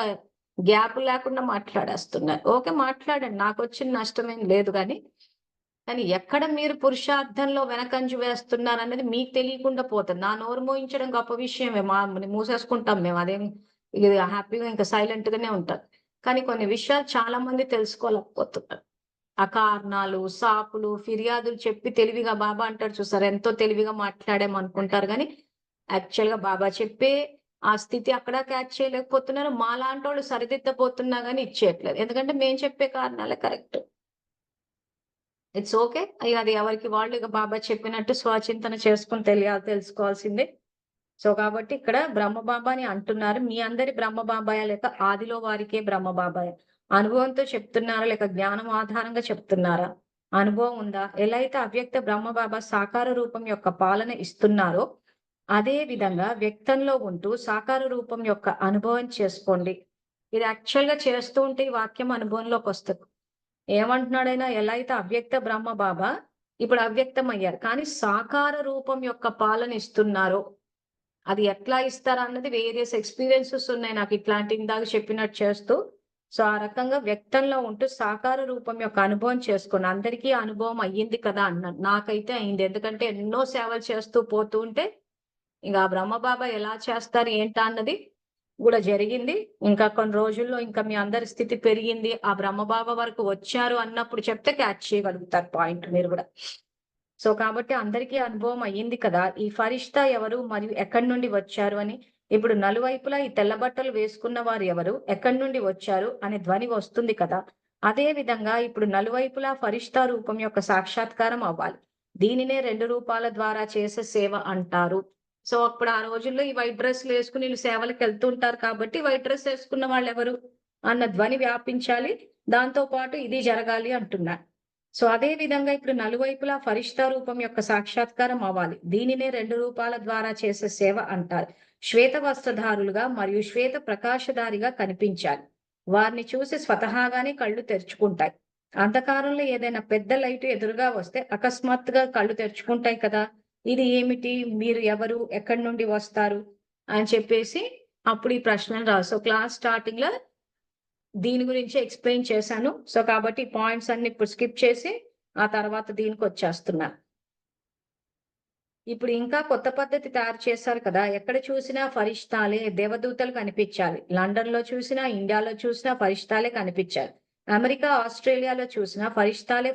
గ్యాప్ లేకుండా మాట్లాడేస్తున్నారు. ఓకే. మాట్లాడండి. నాకొచ్చిన నష్టమేం లేదు గానీ, కానీ ఎక్కడ మీరు పురుషార్థంలో వెనకంజ వేస్తున్నారనేది మీకు తెలియకుండా పోతుంది. నా నోరు మోయించడం గొప్ప విషయమే. మూసేసుకుంటాం మేము. అదేం ఇది హ్యాపీగా ఇంకా సైలెంట్‌గానే ఉంటాం. కానీ కొన్ని విషయాలు చాలా మంది తెలుసుకోలేకపోతున్నారు. ఆ కారణాలు, సాకులు, ఫిర్యాదులు చెప్పి తెలివిగా బాబా అంటాడు చూసారా? ఎంతో తెలివిగా మాట్లాడామనుకుంటారు గానీ, యాక్చువల్‌గా బాబా చెప్పే ఆ స్థితి అక్కడ క్యాచ్ చేయలేకపోతున్నారు. మాలాంటోళ్ళు సరిదిద్దబోతున్నా గానీ ఇచ్చేయట్లేదు. ఎందుకంటే మేము చెప్పే కారణాలే కరెక్ట్. It's okay. ఇగ అది ఎవరికి వాళ్ళు ఇక బాబా చెప్పినట్టు స్వచింతన చేసుకొని తెలుసుకోవాల్సిందే. సో, కాబట్టి ఇక్కడ బ్రహ్మ బాబా అని అంటున్నారు. మీ అందరి బ్రహ్మ బాబాయా? లేక ఆదిలో వారికే బ్రహ్మ బాబాయా? అనుభవంతో చెప్తున్నారా? లేక జ్ఞానం ఆధారంగా చెప్తున్నారా? అనుభవం ఉందా? ఎలా అయితే అవ్యక్త బ్రహ్మ బాబా సాకార రూపం యొక్క పాలన ఇస్తున్నారో, అదే విధంగా వ్యక్తంలో ఉంటూ సాకార రూపం యొక్క అనుభవం చేసుకోండి. ఇది యాక్చువల్‌గా చేస్తూ ఉంటే ఈ వాక్యం అనుభవంలోకొస్తది. ఏమంటున్నాడాయన? ఎలా అయితే అవ్యక్త బ్రహ్మ బాబా ఇప్పుడు అవ్యక్తం అయ్యారు. కానీ సాకార రూపం యొక్క పాలన ఇస్తున్నారో, అది ఎట్లా ఇస్తారన్నది వేరియస్ ఎక్స్‌పీరియన్సెస్ ఉన్నాయి నాకు ఇట్లాంటి ఇందాక చెప్పినట్టు చేస్తూ. సో, ఆ రకంగా వ్యక్తంలో ఉంటూ సాకార రూపం యొక్క అనుభవం చేసుకోండి. అందరికీ అనుభవం అయ్యింది కదా అన్నాను. నాకైతే అయింది. ఎందుకంటే ఎన్నో సేవలు చేస్తూ పోతూ ఉంటే, ఇంక ఆ బ్రహ్మబాబా ఎలా చేస్తారు ఏంటా అన్నది గూడా జరిగింది. ఇంకా కొన్ని రోజుల్లో ఇంకా మీ అందరి స్థితి పెరిగింది. ఆ బ్రహ్మబాబా వరకు వచ్చారు అన్నప్పుడు చెప్తే క్యాచ్ చేయగలుగుతారు పాయింట్ మీరు గూడా. సో, కాబట్టి అందరికీ అనుభవం అయ్యింది కదా! ఈ ఫరిష్తా ఎవరు? మరియు ఎక్కడి నుండి వచ్చారు అని. ఇప్పుడు నలువైపులా ఈ తెల్ల బట్టలు వేసుకున్న వారు ఎవరు? ఎక్కడి నుండి వచ్చారు? అనే ధ్వని వస్తుంది కదా! అదే విధంగా ఇప్పుడు నలువైపులా ఫరిష్తా రూపం యొక్క సాక్షాత్కారం అవ్వాలి. దీనినే 2 రూపాల ద్వారా చేసే సేవ అంటారు. సో, అప్పుడు ఆ రోజుల్లో ఈ వైట్ డ్రెస్సులేసుకొని ఈళ్ళు సేవలకెళ్తుంటారు కాబట్టి, వైట్ డ్రెస్ ఏసుకున్న వాళ్ళెవరు? అన్న ధ్వని వ్యాపించాలి. దాంతో పాటు ఇది జరగాలి అంటున్నా. సో, అదే విధంగా ఇప్పుడు నలువైపులా ఫరిష్తా రూపం యొక్క సాక్షాత్కారం అవ్వాలి. దీనినే 2 రూపాల ద్వారా చేసే సేవ అంటారు. శ్వేత వస్త్రధారులుగా మరియు శ్వేత ప్రకాశధారిగా కనిపించాలి. వారిని చూసి స్వతహాగానే కళ్ళు తెరుచుకుంటాయి. అంధకారంలో ఏదైనా పెద్ద లైటు ఎదురుగా వస్తే అకస్మాత్తుగా కళ్ళు తెరుచుకుంటాయి కదా! ఇది ఏమిటి? మీరు ఎవరు? ఎక్కడి నుండి వస్తారు? అని చెప్పేసి అప్పుడు ఈ ప్రశ్నలు రాసు. సో, క్లాస్ స్టార్టింగ్‌లో దీని గురించి ఎక్స్‌ప్లెయిన్ చేశాను. సో, కాబట్టి ఈ పాయింట్స్ అన్ని ఇప్పుడు స్కిప్ చేసి, ఆ తర్వాత దీనికొచ్చేస్తున్నా. ఇప్పుడు ఇంకా కొత్త పద్ధతి తయారు చేశారు కదా! ఎక్కడ చూసినా ఫరిష్తాలే, దేవదూతలు కనిపించాలి. లండన్‌లో చూసినా, ఇండియాలో చూసినా ఫరిష్తాలే కనిపించాలి. అమెరికా, ఆస్ట్రేలియాలో చూసినా ఫరిష్తాలు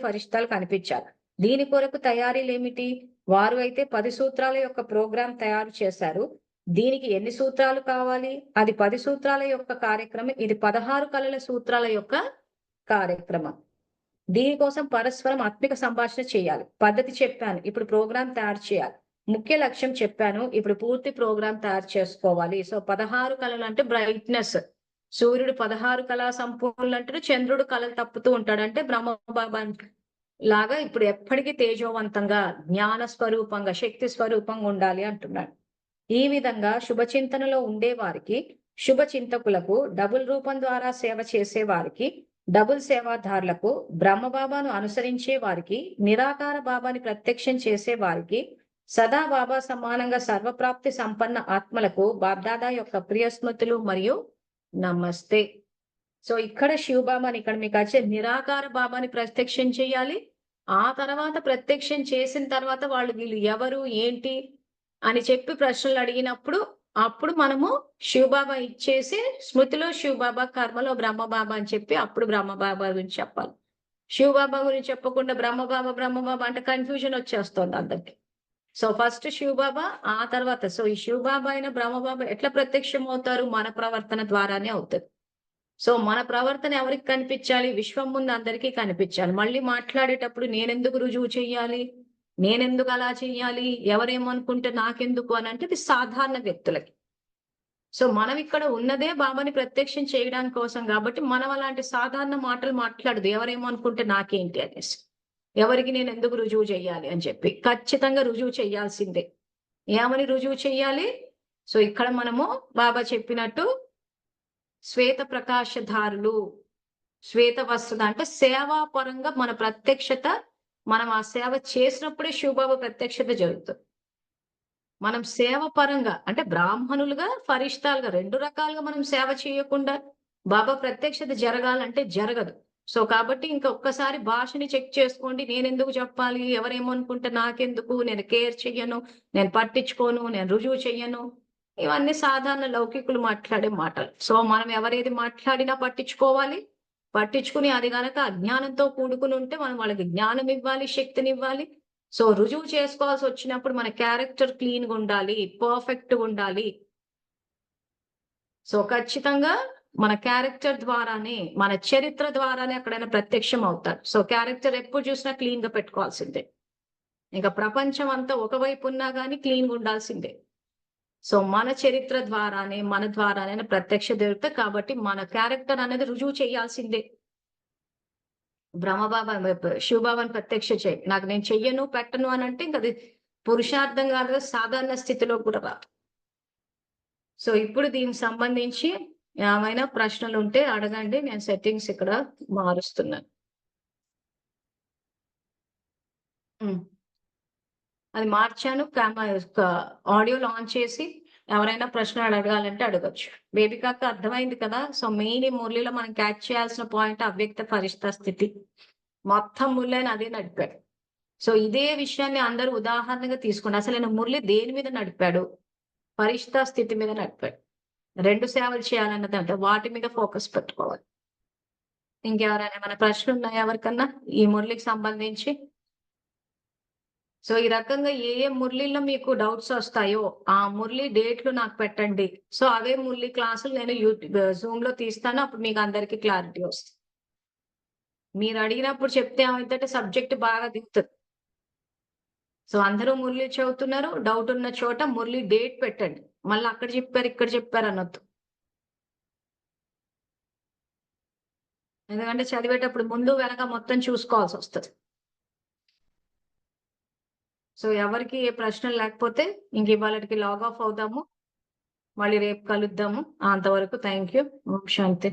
కనిపించాలి. దీని కొరకు తయారీలేమిటి? వారు అయితే 10 సూత్రాల యొక్క ప్రోగ్రామ్ తయారు చేశారు. దీనికి ఎన్ని సూత్రాలు కావాలి? అది 10 సూత్రాల యొక్క కార్యక్రమం. ఇది 16 కళల సూత్రాల యొక్క కార్యక్రమం. దీనికోసం పరస్పరం ఆత్మిక సంభాషణ చేయాలి. పద్ధతి చెప్పాను. ఇప్పుడు ప్రోగ్రామ్ తయారు చేయాలి. ముఖ్య లక్ష్యం చెప్పాను. ఇప్పుడు పూర్తి ప్రోగ్రామ్ తయారు చేసుకోవాలి. సో, 16 కళలు అంటే బ్రైట్‌నెస్. సూర్యుడు 16 కళా సంపూర్ణులంటాడు. చంద్రుడు కళలు తప్పుతూ ఉంటాడు. అంటే బ్రహ్మబాబా లాగా ఇప్పుడు ఎప్పటికి తేజోవంతంగా, జ్ఞాన స్వరూపంగా, శక్తి స్వరూపంగా ఉండాలి అంటున్నాడు. ఈ విధంగా శుభచింతనలో ఉండేవారికి, శుభ చింతకులకు, డబుల్ రూపం ద్వారా సేవ చేసేవారికి, డబుల్ సేవాదారులకు, బ్రహ్మబాబాను అనుసరించే వారికి, నిరాకార బాబాని ప్రత్యక్షం చేసే వారికి, సదా బాబా సమానంగా సర్వప్రాప్తి సంపన్న ఆత్మలకు బాబ్దాదా యొక్క ప్రియ స్మృతులు మరియు నమస్తే. సో, ఇక్కడ శివబాబాని ఇక్కడ మీకచ్చే నిరాకార బాబాని ప్రత్యక్షం చేయాలి. ఆ తర్వాత ప్రత్యక్షం చేసిన తర్వాత వాళ్ళు వీళ్ళు ఎవరు? ఏంటి? అని చెప్పి ప్రశ్నలడిగినప్పుడు, అప్పుడు మనము శివబాబా ఇచ్చేసి, స్మృతిలో శివబాబా, కర్మలో బ్రహ్మబాబా అని చెప్పి అప్పుడు బ్రహ్మబాబా గురించి చెప్పాలి. శివబాబా గురించి చెప్పకుండా బ్రహ్మబాబా అంటే కన్‌ఫ్యూజన్ వచ్చేస్తోంది అందరికి. సో, ఫస్ట్ శివబాబా, ఆ తర్వాత సో, ఈ శివబాబా అయిన బ్రహ్మబాబా ఎట్లా ప్రత్యక్షమవుతారు? మన ప్రవర్తన ద్వారానే అవుతది. సో, మన ప్రవర్తన ఎవరికి కనిపించాలి? విశ్వం ముందు అందరికీ కనిపించాలి. మళ్ళీ మాట్లాడేటప్పుడు నేనెందుకు రుజువు చెయ్యాలి? నేనెందుకు అలా చెయ్యాలి? ఎవరేమనుకుంటే నాకెందుకు అనంటే ఇది సాధారణ వ్యక్తులకి. సో మనం ఇక్కడ ఉన్నదే బాబాని ప్రత్యక్షం చేయడం కోసం కాబట్టి మనం అలాంటి సాధారణ మాటలు మాట్లాడదు. ఎవరేమో అనుకుంటే నాకేంటి అనేసి. ఎవరికి నేను ఎందుకు రుజువు చేయాలి అని చెప్పి. ఖచ్చితంగా రుజువు చేయాల్సిందే. ఏమని రుజువు చెయ్యాలి? సో ఇక్కడ మనము బాబా చెప్పినట్టు శ్వేత ప్రకాశధారులు, శ్వేత వస్త్రధ అంటే సేవా పరంగా మన ప్రత్యక్షత, మనం ఆ సేవ చేసినప్పుడే శివబాబా ప్రత్యక్షత జరుగుతుంది. మనం సేవ పరంగా అంటే బ్రాహ్మణులుగా, ఫరిష్తాలుగా 2 రకాలుగా మనం సేవ చేయకుండా బాబా ప్రత్యక్షత జరగాలంటే జరగదు. సో కాబట్టి ఇంక ఒక్కసారి భాషని చెక్ చేసుకోండి. నేనెందుకు చెప్పాలి? ఎవరేమనుకుంటే నాకెందుకు? నేను కేర్ చెయ్యను, నేను పట్టించుకోను, నేను రుజువు చెయ్యను. ఇవన్నీ సాధారణ లౌకికులు మాట్లాడే మాటలు. సో మనం ఎవరేది మాట్లాడినా పట్టించుకోవాలి. పట్టించుకుని అది గనక అజ్ఞానంతో కూడుకుని ఉంటే మనం వాళ్ళకి జ్ఞానం ఇవ్వాలి, శక్తినివ్వాలి. సో రుజువు చేసుకోవాల్సి వచ్చినప్పుడు మన క్యారెక్టర్ క్లీన్‌గా ఉండాలి, పర్ఫెక్ట్‌గా ఉండాలి. సో ఖచ్చితంగా మన క్యారెక్టర్ ద్వారానే, మన చరిత్ర ద్వారానే అక్కడైనా ప్రత్యక్షం అవుతారు. సో క్యారెక్టర్ ఎప్పుడు చూసినా క్లీన్‌గా పెట్టుకోవాల్సిందే. ఇంకా ప్రపంచం అంతా ఒకవైపు ఉన్నా గాని క్లీన్‌గా ఉండాల్సిందే. సో మన చరిత్ర ద్వారానే, మన ద్వారానే ప్రత్యక్ష దొరుకుతాయి. కాబట్టి మన క్యారెక్టర్ అనేది రుజువు చేయాల్సిందే. బ్రహ్మబాబా శివబాబాని ప్రత్యక్ష చేయి. నాకు నేను చెయ్యను, పెట్టను అనంటే ఇంక అది పురుషార్థం కాదు, సాధారణ స్థితిలో కూడా రాదు. సో ఇప్పుడు దీనికి సంబంధించి ఏమైనా ప్రశ్నలుంటే అడగండి. నేను సెట్టింగ్స్ ఇక్కడ మారుస్తున్నాను. హ్మ్. అది మార్చాను. ఆడియోలో ఆన్ చేసి ఎవరైనా ప్రశ్న అడగాలంటే అడగొచ్చు. బేబికాకి అర్థమైంది కదా! సో మెయిన్ ఈ మురళిలో మనం క్యాచ్ చేయాల్సిన పాయింట్ అవ్యక్త ఫరిష్తా స్థితి. మొత్తం మురళిని అదే నడిపాడు. సో ఇదే విషయాన్ని అందరూ ఉదాహరణగా తీసుకోండి. అసలైన మురళి దేని మీద నడిపాడు? ఫరిష్తా స్థితి మీద నడిపాడు. 2 సేవలు చేయాలన్నదంటే వాటి మీద ఫోకస్ పెట్టుకోవాలి. ఇంకెవరైనా ఏమైనా ప్రశ్నలున్నాయా ఎవరికన్నా? ఈ మురళికి సంబంధించి? సో ఈ రకంగా ఏ ఏ మురళిలో మీకు డౌట్స్ వస్తాయో, ఆ మురళి డేట్లు నాకు పెట్టండి. సో అవే మురళి క్లాసులు నేను జూమ్‌లో తీస్తాను. అప్పుడు మీకు అందరికి క్లారిటీ వస్తది. మీరు అడిగినప్పుడు చెప్తే ఏమైద్దంటే సబ్జెక్ట్ బాగా దిగుతది. సో అందరూ మురళి చదువుతున్నారు. డౌట్ ఉన్న చోట మురళి డేట్ పెట్టండి. మళ్ళీ అక్కడ చెప్పారు, ఇక్కడ చెప్పారు అనొద్దు. ఎందుకంటే చదివేటప్పుడు ముందు వెనక మొత్తం చూసుకోవాల్సొస్తది. సో ఎవరికి ఏ ప్రశ్నలు లేకపోతే ఇంక ఇవాళటికి లాగ్ ఆఫ్ అవుదాము. మళ్ళీ రేపు కలుద్దాము. అంతవరకు థాంక్ యూ. Om Shanti.